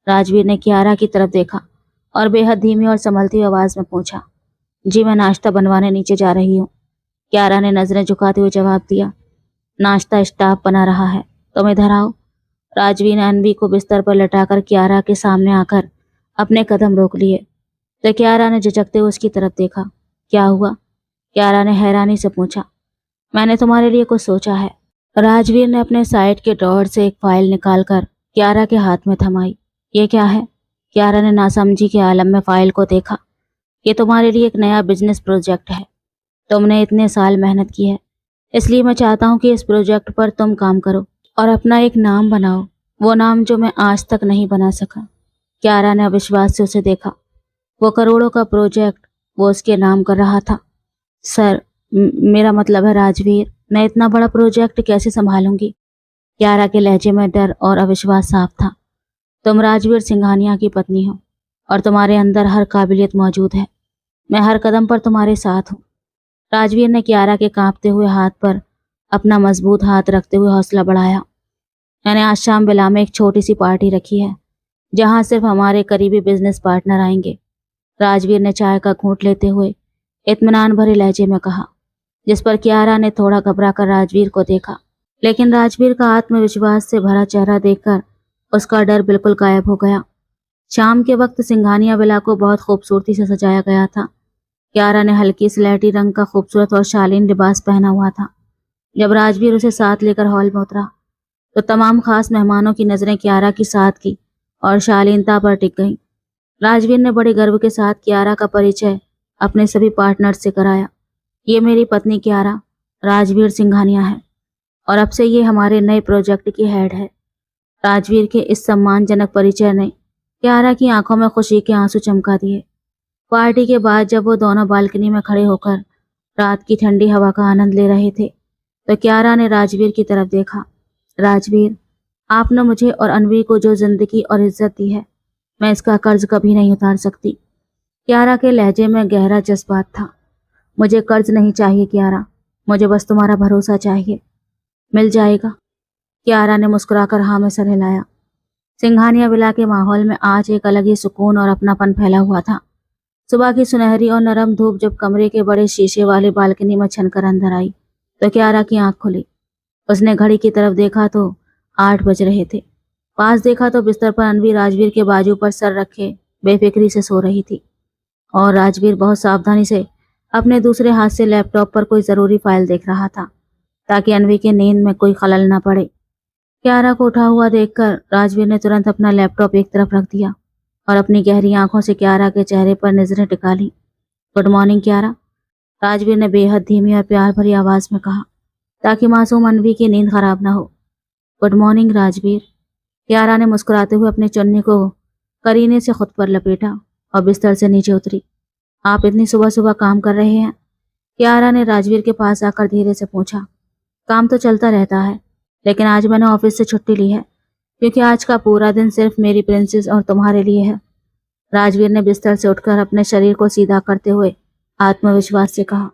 राजवीर ने क्यारा की तरफ देखा और बेहद धीमी और संभलती हुई आवाज में पूछा। जी मैं नाश्ता बनवाने नीचे जा रही हूँ, क्यारा ने नजरें झुकाते हुए जवाब दिया। नाश्ता स्टाफ बना रहा है, तुम इधर आओ। राजवीर ने अनवी को बिस्तर पर लटाकर क्यारा के सामने आकर अपने कदम रोक लिए तो क्यारा ने झिझकते हुए उसकी तरफ देखा। क्या हुआ? क्यारा ने हैरानी से पूछा। मैंने तुम्हारे लिए कुछ सोचा है। राजवीर ने अपने साइड के ड्रॉअर से एक फाइल निकालकर क्यारा के हाथ में थमाई। ये क्या है? क्यारा ने नासमझी के आलम में फाइल को देखा। ये तुम्हारे लिए एक नया बिजनेस प्रोजेक्ट है। तुमने इतने साल मेहनत की है, इसलिए मैं चाहता हूँ कि इस प्रोजेक्ट पर तुम काम करो और अपना एक नाम बनाओ, वो नाम जो मैं आज तक नहीं बना सका। क्यारा ने अविश्वास से उसे देखा। वो करोड़ों का प्रोजेक्ट वो उसके नाम कर रहा था। सर मेरा मतलब है राजवीर, मैं इतना बड़ा प्रोजेक्ट कैसे संभालूंगी? क्यारा के लहजे में डर और अविश्वास साफ था। तुम राजवीर सिंघानिया की पत्नी हो और तुम्हारे अंदर हर काबिलियत मौजूद है। मैं हर कदम पर तुम्हारे साथ हूँ। राजवीर ने क्यारा के कांपते हुए हाथ पर अपना मजबूत हाथ रखते हुए हौसला बढ़ाया। मैंने आज शाम विला में एक छोटी सी पार्टी रखी है जहाँ सिर्फ हमारे करीबी बिजनेस पार्टनर आएंगे। राजवीर ने चाय का घूंट लेते हुए इत्मीनान भरे लहजे में कहा, जिस पर क्यारा ने थोड़ा घबरा कर राजवीर को देखा, लेकिन राजवीर का आत्मविश्वास से भरा चेहरा देखकर उसका डर बिल्कुल गायब हो गया। शाम के वक्त सिंघानिया विला को बहुत खूबसूरती से सजाया गया था। क्यारा ने हल्की स्लेटी रंग का खूबसूरत और शालीन लिबास पहना हुआ था। जब राजवीर उसे साथ लेकर हॉल में उतरा तो तमाम खास मेहमानों की नजरें क्यारा की सादगी और शालीनता पर टिक गईं। राजवीर ने बड़े गर्व के साथ क्यारा का परिचय अपने सभी पार्टनर से कराया। ये मेरी पत्नी क्यारा, राजवीर सिंघानिया है और अब से ये हमारे नए प्रोजेक्ट की हेड है। राजवीर के इस सम्मानजनक परिचय ने क्यारा की आंखों में खुशी के आंसू चमका दिए। पार्टी के बाद जब वो दोनों बालकनी में खड़े होकर रात की ठंडी हवा का आनंद ले रहे थे तो क्यारा ने राजवीर की तरफ देखा। राजवीर, आपने मुझे और अनवी को जो जिंदगी और इज्जत दी है, मैं इसका कर्ज कभी नहीं उतार सकती। कियारा के लहजे में गहरा जज्बात था। मुझे कर्ज नहीं चाहिए कियारा, मुझे बस तुम्हारा भरोसा चाहिए। मिल जाएगा। कियारा ने मुस्कुराकर हाँ में सर हिलाया। सिंघानिया विला के माहौल में आज एक अलग ही सुकून और अपनापन फैला हुआ था। सुबह की सुनहरी और नरम धूप जब कमरे के बड़े शीशे वाली बालकनी में छनकर अंदर आई तो कियारा की आंख खुली। उसने घड़ी की तरफ देखा तो 8 बज रहे थे। पास देखा तो बिस्तर पर अनवी राजवीर के बाजू पर सर रखे बेफिक्री से सो रही थी और राजवीर बहुत सावधानी से अपने दूसरे हाथ से लैपटॉप पर कोई जरूरी फाइल देख रहा था ताकि अनवी की नींद में कोई खलल न पड़े। कियारा को उठा हुआ देखकर राजवीर ने तुरंत अपना लैपटॉप एक तरफ रख दिया और अपनी गहरी आंखों से कियारा के चेहरे पर नजरें टिका ली। गुड मॉर्निंग कियारा, राजवीर ने बेहद धीमी और प्यार भरी आवाज में कहा ताकि मासूम अनवी की नींद खराब न हो। गुड मॉर्निंग राजवीर, कियारा ने मुस्कुराते हुए अपनी चुन्नी को करीने से खुद पर लपेटा और बिस्तर से नीचे उतरी। आप इतनी सुबह सुबह काम कर रहे हैं? कियारा ने राजवीर के पास आकर धीरे से पूछा। काम तो चलता रहता है, लेकिन आज मैंने ऑफिस से छुट्टी ली है क्योंकि आज का पूरा दिन सिर्फ मेरी प्रिंसेस और तुम्हारे लिए है। राजवीर ने बिस्तर से उठकर अपने शरीर को सीधा करते हुए आत्मविश्वास से कहा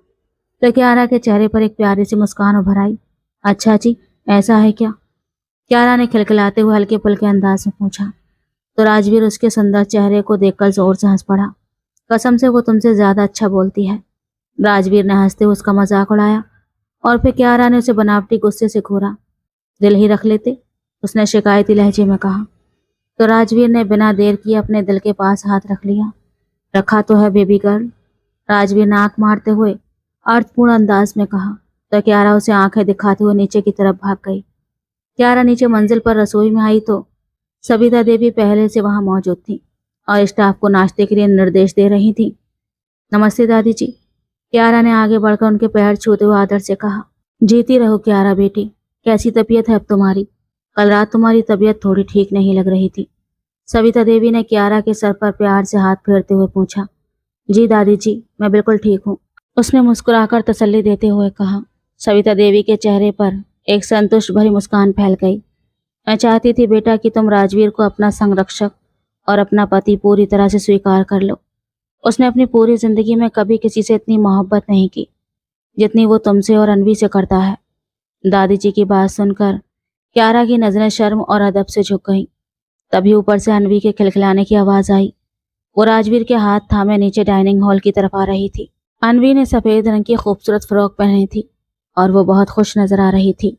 तो कियारा के चेहरे पर एक प्यारी सी मुस्कान उभर आई। अच्छा जी, ऐसा है क्या? कियारा ने खिलखिलाते हुए हल्के फुल्के अंदाज में पूछा तो राजवीर उसके सुंदर चेहरे को देखकर जोर से हंस पड़ा। कसम से वो तुमसे ज्यादा अच्छा बोलती है। राजवीर ने हंसते हुए उसका मजाक उड़ाया और फिर कियारा ने उसे बनावटी गुस्से से घूरा। दिल ही रख लेते, उसने शिकायती लहजे में कहा तो राजवीर ने बिना देर किए अपने दिल के पास हाथ रख लिया। रखा तो है बेबी गर्ल, राजवीर ने आंख मारते हुए अर्थपूर्ण अंदाज में कहा तो कियारा उसे आंखें दिखाते हुए नीचे की तरफ भाग गई। कियारा नीचे मंजिल पर रसोई में आई तो सविता देवी पहले से वहां मौजूद थी और स्टाफ को नाश्ते के लिए निर्देश दे रही थी। नमस्ते दादी जी, कियारा ने आगे बढ़कर उनके पैर छूते हुए आदर से कहा। जीती रहो कियारा बेटी, कैसी तबीयत है अब तुम्हारी? कल रात तुम्हारी तबीयत थोड़ी ठीक नहीं लग रही थी। सविता देवी ने कियारा के सर पर प्यार से हाथ फेरते हुए पूछा। जी दादी जी, मैं बिल्कुल ठीक हूँ, उसने मुस्कुराकर तसल्ली देते हुए कहा। सविता देवी के चेहरे पर एक संतुष्ट भरी मुस्कान फैल गई। मैं चाहती थी बेटा कि तुम राजवीर को अपना संरक्षक और अपना पति पूरी तरह से स्वीकार कर लो। उसने अपनी पूरी जिंदगी में कभी किसी से इतनी मोहब्बत नहीं की जितनी वो तुमसे और अनवी से करता है। दादी जी की बात सुनकर कियारा की नजरें शर्म और अदब से झुक गईं। तभी ऊपर से अनवी के खिलखिलाने की आवाज आई। वो राजवीर के हाथ थामे नीचे डाइनिंग हॉल की तरफ आ रही थी। अनवी ने सफेद रंग की खूबसूरत फ्रॉक पहनी थी और वो बहुत खुश नजर आ रही थी।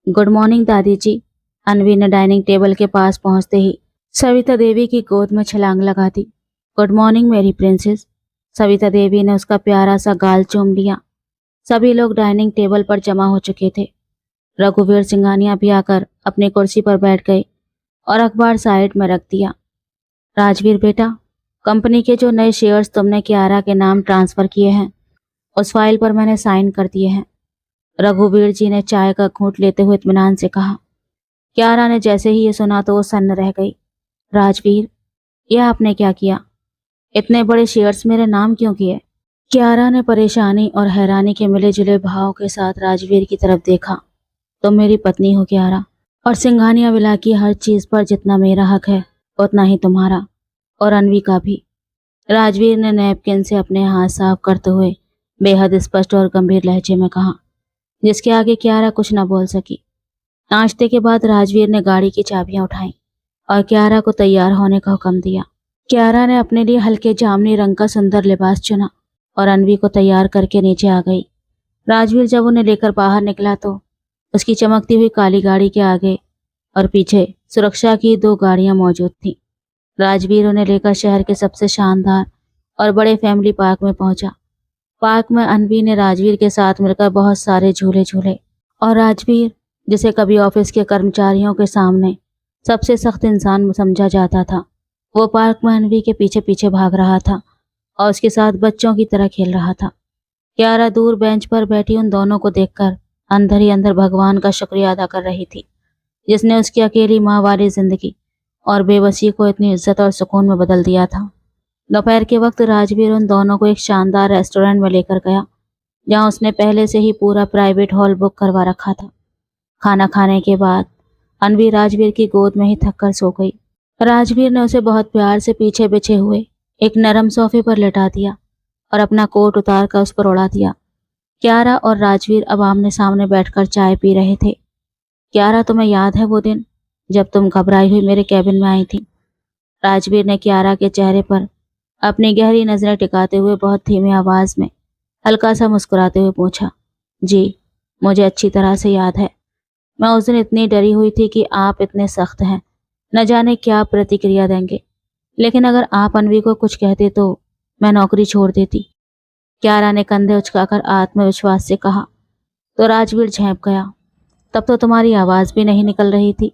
गुड मॉर्निंग दादी जी, अनवी ने डाइनिंग टेबल के पास पहुंचते ही सविता देवी की गोद में छलांग लगा दी। गुड मॉर्निंग मेरी प्रिंसेस, सविता देवी ने उसका प्यारा सा गाल चूम लिया। सभी लोग डाइनिंग टेबल पर जमा हो चुके थे। रघुवीर सिंघानिया भी आकर अपनी कुर्सी पर बैठ गए और अखबार साइड में रख दिया। राजवीर बेटा, कंपनी के जो नए शेयर्स तुमने कियारा के नाम ट्रांसफर किए हैं उस फाइल पर मैंने साइन कर दिए हैं, रघुवीर जी ने चाय का घूंट लेते हुए इत्मीनान से कहा। कियारा ने जैसे ही ये सुना तो वो सन्न रह गई। राजवीर, यह आपने क्या किया? इतने बड़े शेयर्स मेरे नाम क्यों किए? कियारा ने परेशानी और हैरानी के मिले जुले भाव के साथ राजवीर की तरफ देखा। तुम मेरी पत्नी हो कियारा, और सिंघानिया विला की हर चीज पर जितना मेरा हक है उतना ही तुम्हारा और अनवी का भी। राजवीर ने नैपकिन से अपने हाथ साफ करते हुए बेहद स्पष्ट और गंभीर लहजे में कहा, जिसके आगे कियारा कुछ न बोल सकी। नाश्ते के बाद राजवीर ने गाड़ी की चाबियां उठाई और कियारा को तैयार होने का हुक्म दिया। कियारा ने अपने लिए हल्के जामुनी रंग का सुंदर लिबास चुना और अनवी को तैयार करके नीचे आ गई। राजवीर जब उन्हें लेकर बाहर निकला तो उसकी चमकती हुई काली गाड़ी के आगे और पीछे सुरक्षा की 2 गाड़ियां मौजूद थीं। राजवीर उन्हें लेकर शहर के सबसे शानदार और बड़े फैमिली पार्क में पहुंचा। पार्क में अनवी ने राजवीर के साथ मिलकर बहुत सारे झूले झूले और राजवीर, जिसे कभी ऑफिस के कर्मचारियों के सामने सबसे सख्त इंसान समझा जाता था, वो पार्क में अनवी के पीछे पीछे भाग रहा था और उसके साथ बच्चों की तरह खेल रहा था। कियारा दूर बेंच पर बैठी उन दोनों को देखकर अंदर ही अंदर भगवान का शुक्रिया अदा कर रही थी, जिसने उसकी अकेली माँ वाली जिंदगी और बेबसी को इतनी इज्जत और सुकून में बदल दिया था। दोपहर के वक्त राजवीर उन दोनों को एक शानदार रेस्टोरेंट में लेकर गया, जहां उसने पहले से ही पूरा प्राइवेट हॉल बुक करवा रखा था। खाना खाने के बाद अनवी राजवीर की गोद में ही थक कर सो गई राजवीर ने उसे बहुत प्यार से पीछे बिछे हुए एक नरम सोफे पर लेटा दिया और अपना कोट उतार कर उस पर उड़ा दिया। क्यारा और राजवीर अब आमने सामने बैठकर चाय पी रहे थे। क्यारा, तुम्हें याद है वो दिन जब तुम घबराई हुई मेरे कैबिन में आई थी? राजवीर ने क्यारा के चेहरे पर अपनी गहरी नजरें टिकाते हुए बहुत धीमी आवाज में हल्का सा मुस्कुराते हुए पूछा। जी, मुझे अच्छी तरह से याद है। मैं उस दिन इतनी डरी हुई थी कि आप इतने सख्त हैं, न जाने क्या प्रतिक्रिया देंगे। लेकिन अगर आप अनवी को कुछ कहते तो मैं नौकरी छोड़ देती। क्यारा ने कंधे उचकाकर आत्मविश्वास से कहा। तो राजवीर झेंप गया। तब तो तुम्हारी आवाज भी नहीं निकल रही थी।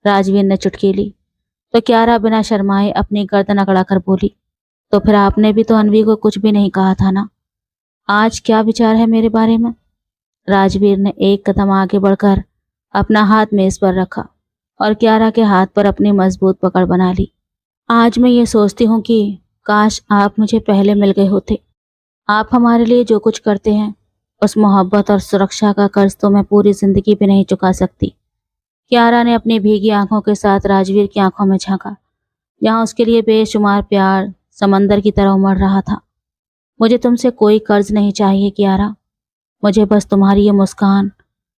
राजवीर ने चुटकी ली तो क्यारा बिना शर्माए अपनी गर्दन अकड़ाकर बोली, तो फिर आपने भी तो अनवी को कुछ भी नहीं कहा था ना? आज क्या विचार है मेरे बारे में? राजवीर ने एक कदम आगे बढ़कर अपना हाथ मेज पर रखा और क्यारा के हाथ पर अपनी मजबूत पकड़ बना ली। आज मैं ये सोचती हूँ कि काश आप मुझे पहले मिल गए होते। आप हमारे लिए जो कुछ करते हैं, उस मोहब्बत और सुरक्षा का कर्ज तो मैं पूरी जिंदगी भी नहीं चुका सकती। क्यारा ने अपनी भीगी आंखों के साथ राजवीर की आंखों में झांका, जहां उसके लिए बेशुमार प्यार समंदर की तरह उमड़ रहा था। मुझे तुमसे कोई कर्ज नहीं चाहिए क्यारा, मुझे बस तुम्हारी ये मुस्कान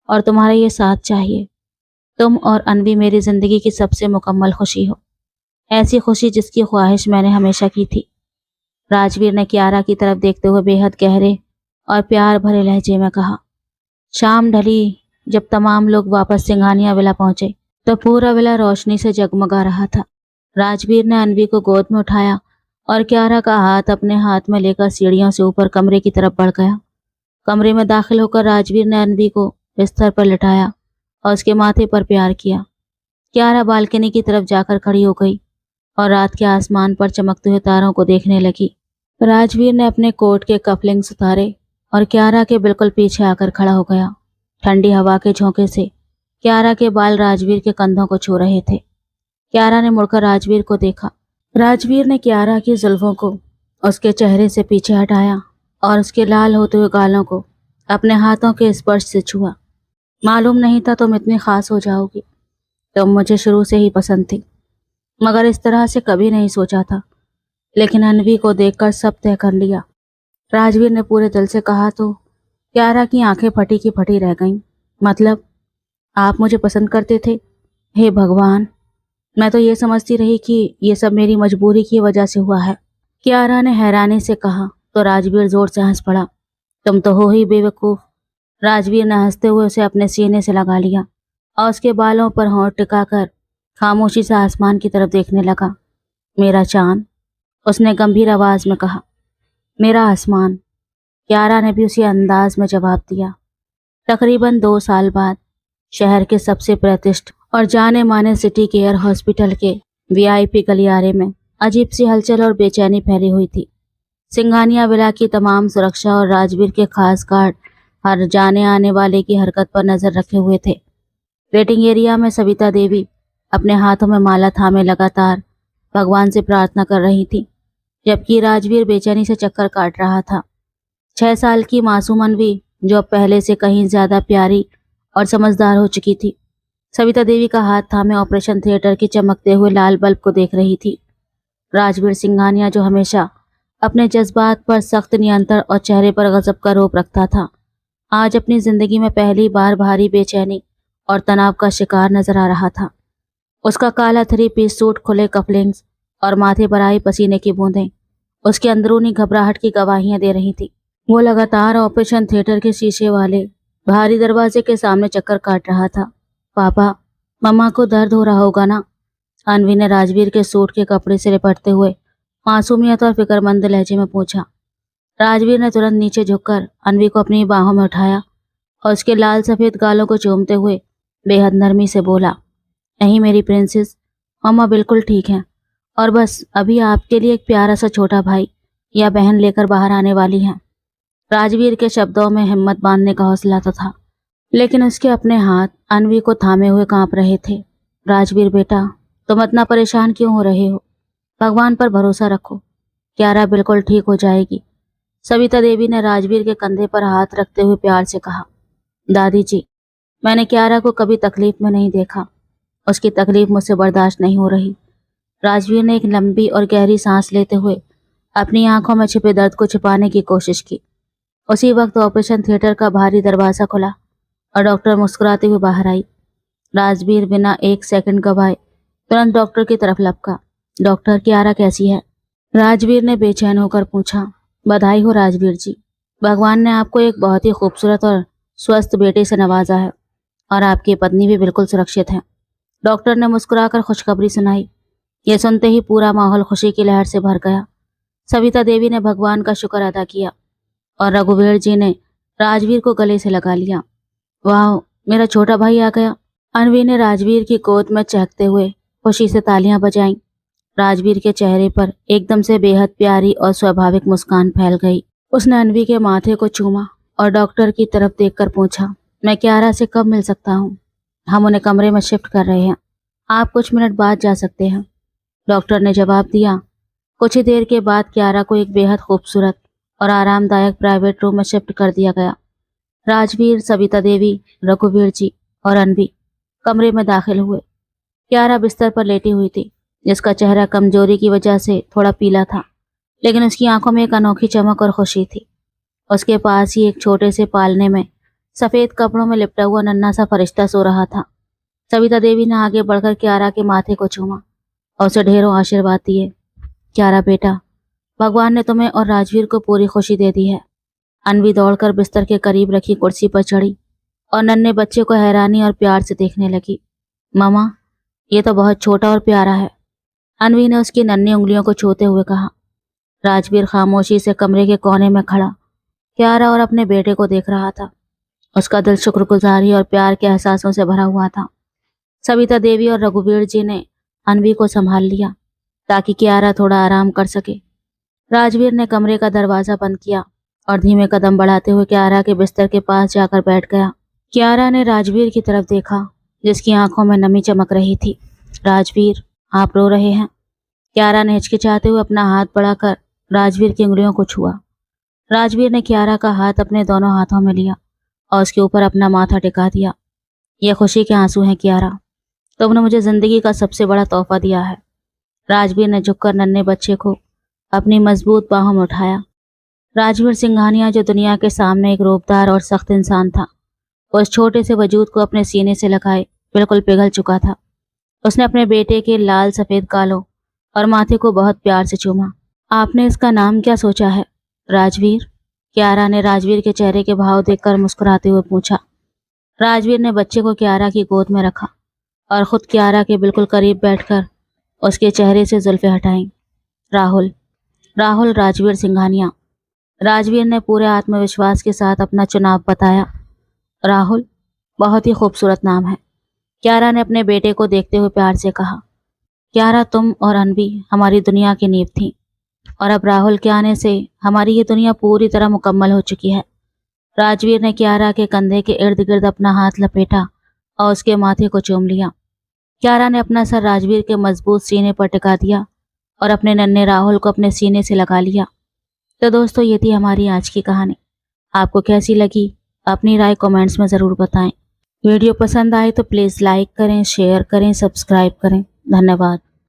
और तुम्हारा ये साथ चाहिए। तुम और अनवी मेरी जिंदगी की सबसे मुकम्मल खुशी हो, ऐसी खुशी जिसकी ख्वाहिश मैंने हमेशा की थी। राजवीर ने क्यारा की तरफ देखते हुए बेहद गहरे और प्यार भरे लहजे में कहा। शाम ढली। जब तमाम लोग वापस सिंघानिया विला पहुंचे तो पूरा विला रोशनी से जगमगा रहा था। राजवीर ने अनवी को गोद में उठाया और क्यारा का हाथ अपने हाथ में लेकर सीढ़ियों से ऊपर कमरे की तरफ बढ़ गया। कमरे में दाखिल होकर राजवीर ने अनवी को बिस्तर पर लिटाया और उसके माथे पर प्यार किया। क्यारा बालकनी की तरफ जाकर खड़ी हो गई और रात के आसमान पर चमकते हुए तारों को देखने लगी। राजवीर ने अपने कोट के कफलिंग्स उतारे और क्यारा के बिल्कुल पीछे आकर खड़ा हो गया। ठंडी हवा के झोंके से क्यारा के बाल राजवीर के कंधों को छू रहे थे। क्यारा ने मुड़कर राजवीर को देखा। राजवीर ने क्यारा की जुल्फों को उसके चेहरे से पीछे हटाया और उसके लाल होते हुए गालों को अपने हाथों के स्पर्श से छुआ। मालूम नहीं था तुम इतनी खास हो जाओगी। तुम मुझे शुरू से ही पसंद थी, मगर इस तरह से कभी नहीं सोचा था। लेकिन अनवी को देखकर सब तय कर लिया। राजवीर ने पूरे दिल से कहा तो क्यारा की आंखें फटी की फटी रह गईं। मतलब आप मुझे पसंद करते थे? हे भगवान, मैं तो ये समझती रही कि ये सब मेरी मजबूरी की वजह से हुआ है। क्यारा ने हैरानी से कहा तो राजवीर जोर से हंस पड़ा। तुम तो हो ही बेवकूफ। राजवीर ने हंसते हुए उसे अपने सीने से लगा लिया और उसके बालों पर होंठ टिकाकर खामोशी से आसमान की तरफ देखने लगा। मेरा चांद, उसने गंभीर आवाज में कहा। मेरा आसमान, क्यारा ने भी उसी अंदाज में जवाब दिया। तकरीबन 2 साल बाद शहर के सबसे प्रतिष्ठित और जाने माने सिटी केयर हॉस्पिटल के वीआईपी गलियारे में अजीब सी हलचल और बेचैनी फैली हुई थी। सिंघानिया विला की तमाम सुरक्षा और राजवीर के खास गार्ड हर जाने आने वाले की हरकत पर नजर रखे हुए थे। वेटिंग एरिया में सविता देवी अपने हाथों में माला थामे लगातार भगवान से प्रार्थना कर रही थी, जबकि राजवीर बेचैनी से चक्कर काट रहा था। 6 साल की मासूम अनवी, जो अब पहले से कहीं ज्यादा प्यारी और समझदार हो चुकी थी, सविता देवी का हाथ थामे ऑपरेशन थिएटर की चमकते हुए लाल बल्ब को देख रही थी। राजवीर सिंघानिया, जो हमेशा अपने जज्बात पर सख्त नियंत्रण और चेहरे पर गजब का रोब रखता था, आज अपनी जिंदगी में पहली बार भारी बेचैनी और तनाव का शिकार नजर आ रहा था। उसका काला 3 पीस सूट, खुले कफलिंग्स और माथे पर आई पसीने की बूंदें उसके अंदरूनी घबराहट की गवाहियां दे रही थी। वो लगातार ऑपरेशन थिएटर के शीशे वाले भारी दरवाजे के सामने चक्कर काट रहा था। पापा, मम्मा को दर्द हो रहा होगा ना? अनवी ने राजवीर के सूट के कपड़े से लिपटते हुए मासूमियत और फिक्रमंद लहजे में पूछा। राजवीर ने तुरंत नीचे झुककर अनवी को अपनी बाहों में उठाया और उसके लाल सफेद गालों को चूमते हुए बेहद नरमी से बोला, नहीं मेरी प्रिंसेस, मम्मा बिल्कुल ठीक हैं और बस अभी आपके लिए एक प्यारा सा छोटा भाई या बहन लेकर बाहर आने वाली हैं। राजवीर के शब्दों में हिम्मत बांधने का हौसला तो था, लेकिन उसके अपने हाथ अनवी को थामे हुए कांप रहे थे। राजवीर बेटा, तुम इतना परेशान क्यों हो रहे हो? भगवान पर भरोसा रखो, क्यारा बिल्कुल ठीक हो जाएगी। सविता देवी ने राजवीर के कंधे पर हाथ रखते हुए प्यार से कहा। दादी जी, मैंने क्यारा को कभी तकलीफ में नहीं देखा। उसकी तकलीफ मुझसे बर्दाश्त नहीं हो रही। राजवीर ने एक लंबी और गहरी सांस लेते हुए अपनी आंखों में छिपे दर्द को छिपाने की कोशिश की। उसी वक्त ऑपरेशन थिएटर का भारी दरवाजा खुला और डॉक्टर मुस्कुराते हुए बाहर आई। राजवीर बिना एक सेकंड गवाए तुरंत डॉक्टर की तरफ लपका। डॉक्टर, कियारा कैसी है? राजवीर ने बेचैन होकर पूछा। बधाई हो राजवीर जी, भगवान ने आपको एक बहुत ही खूबसूरत और स्वस्थ बेटे से नवाजा है और आपकी पत्नी भी बिल्कुल सुरक्षित है। डॉक्टर ने मुस्कुराकर खुशखबरी सुनाई। ये सुनते ही पूरा माहौल खुशी की लहर से भर गया। सविता देवी ने भगवान का शुक्र अदा किया और रघुवीर जी ने राजवीर को गले से लगा लिया। वाह, मेरा छोटा भाई आ गया। अनवी ने राजवीर की गोद में चहकते हुए खुशी से तालियां बजाईं। राजवीर के चेहरे पर एकदम से बेहद प्यारी और स्वाभाविक मुस्कान फैल गई। उसने अनवी के माथे को चूमा और डॉक्टर की तरफ देखकर पूछा, मैं कियारा से कब मिल सकता हूँ? हम उन्हें कमरे में शिफ्ट कर रहे हैं, आप कुछ मिनट बाद जा सकते हैं, डॉक्टर ने जवाब दिया। कुछ ही देर के बाद कियारा को एक बेहद खूबसूरत और आरामदायक प्राइवेट रूम में शिफ्ट कर दिया गया। राजवीर, सविता देवी, रघुवीर जी और अनवी कमरे में दाखिल हुए। कियारा बिस्तर पर लेटी हुई थी, जिसका चेहरा कमजोरी की वजह से थोड़ा पीला था, लेकिन उसकी आंखों में एक अनोखी चमक और खुशी थी। उसके पास ही एक छोटे से पालने में सफेद कपड़ों में लिपटा हुआ नन्हा सा फरिश्ता सो रहा था। सविता देवी ने आगे बढ़कर कियारा के माथे को चूमा और उसे ढेरों आशीर्वाद दिए। कियारा बेटा, भगवान ने तुम्हें और राजवीर को पूरी खुशी दे दी है। अनवी दौड़कर बिस्तर के करीब रखी कुर्सी पर चढ़ी और नन्हे बच्चे को हैरानी और प्यार से देखने लगी। मामा, ये तो बहुत छोटा और प्यारा है, अनवी ने उसकी नन्ही उंगलियों को छूते हुए कहा। राजवीर खामोशी से कमरे के कोने में खड़ा कियारा और अपने बेटे को देख रहा था। उसका दिल शुक्रगुजारी और प्यार के एहसासों से भरा हुआ था। सविता देवी और रघुवीर जी ने अनवी को संभाल लिया ताकि कियारा थोड़ा आराम कर सके। राजवीर ने कमरे का दरवाजा बंद किया और धीमे कदम बढ़ाते हुए कियारा के बिस्तर के पास जाकर बैठ गया। कियारा ने राजवीर की तरफ देखा, जिसकी आंखों में नमी चमक रही थी। राजवीर, आप रो रहे हैं? कियारा ने हिचकिचाते हुए अपना हाथ बढ़ाकर राजवीर की उंगलियों को छुआ। राजवीर ने कियारा का हाथ अपने दोनों हाथों में लिया और उसके ऊपर अपना माथा टिका दिया। ये खुशी के आंसू हैं कियारा, तुमने मुझे जिंदगी का सबसे बड़ा तोहफा दिया है। राजवीर ने झुककर नन्हे बच्चे को अपनी मजबूत बाहों में उठाया। राजवीर सिंघानिया, जो दुनिया के सामने एक रूपदार और सख्त इंसान था, उस छोटे से वजूद को अपने सीने से लगाए बिल्कुल पिघल चुका था। उसने अपने बेटे के लाल सफेद गालों और माथे को बहुत प्यार से चूमा। आपने इसका नाम क्या सोचा है राजवीर? कियारा ने राजवीर के चेहरे के भाव देखकर मुस्कुराते हुए पूछा। राजवीर ने बच्चे को कियारा की गोद में रखा और खुद कियारा के बिल्कुल करीब बैठकर उसके चेहरे से जुल्फें हटाईं। राहुल। राहुल राजवीर सिंघानिया। राजवीर ने पूरे आत्मविश्वास के साथ अपना चुनाव बताया। राहुल, बहुत ही खूबसूरत नाम है, कियारा ने अपने बेटे को देखते हुए प्यार से कहा। कियारा, तुम और अनवी हमारी दुनिया की नींव थी और अब राहुल के आने से हमारी ये दुनिया पूरी तरह मुकम्मल हो चुकी है। राजवीर ने कियारा के कंधे के इर्द गिर्द अपना हाथ लपेटा और उसके माथे को चूम लिया। कियारा ने अपना सर राजवीर के मजबूत सीने पर टिका दिया और अपने नन्हे राहुल को अपने सीने से लगा लिया। तो दोस्तों, ये थी हमारी आज की कहानी। आपको कैसी लगी अपनी राय कमेंट्स में ज़रूर बताएं। वीडियो पसंद आए तो प्लीज़ लाइक करें, शेयर करें, सब्सक्राइब करें। धन्यवाद।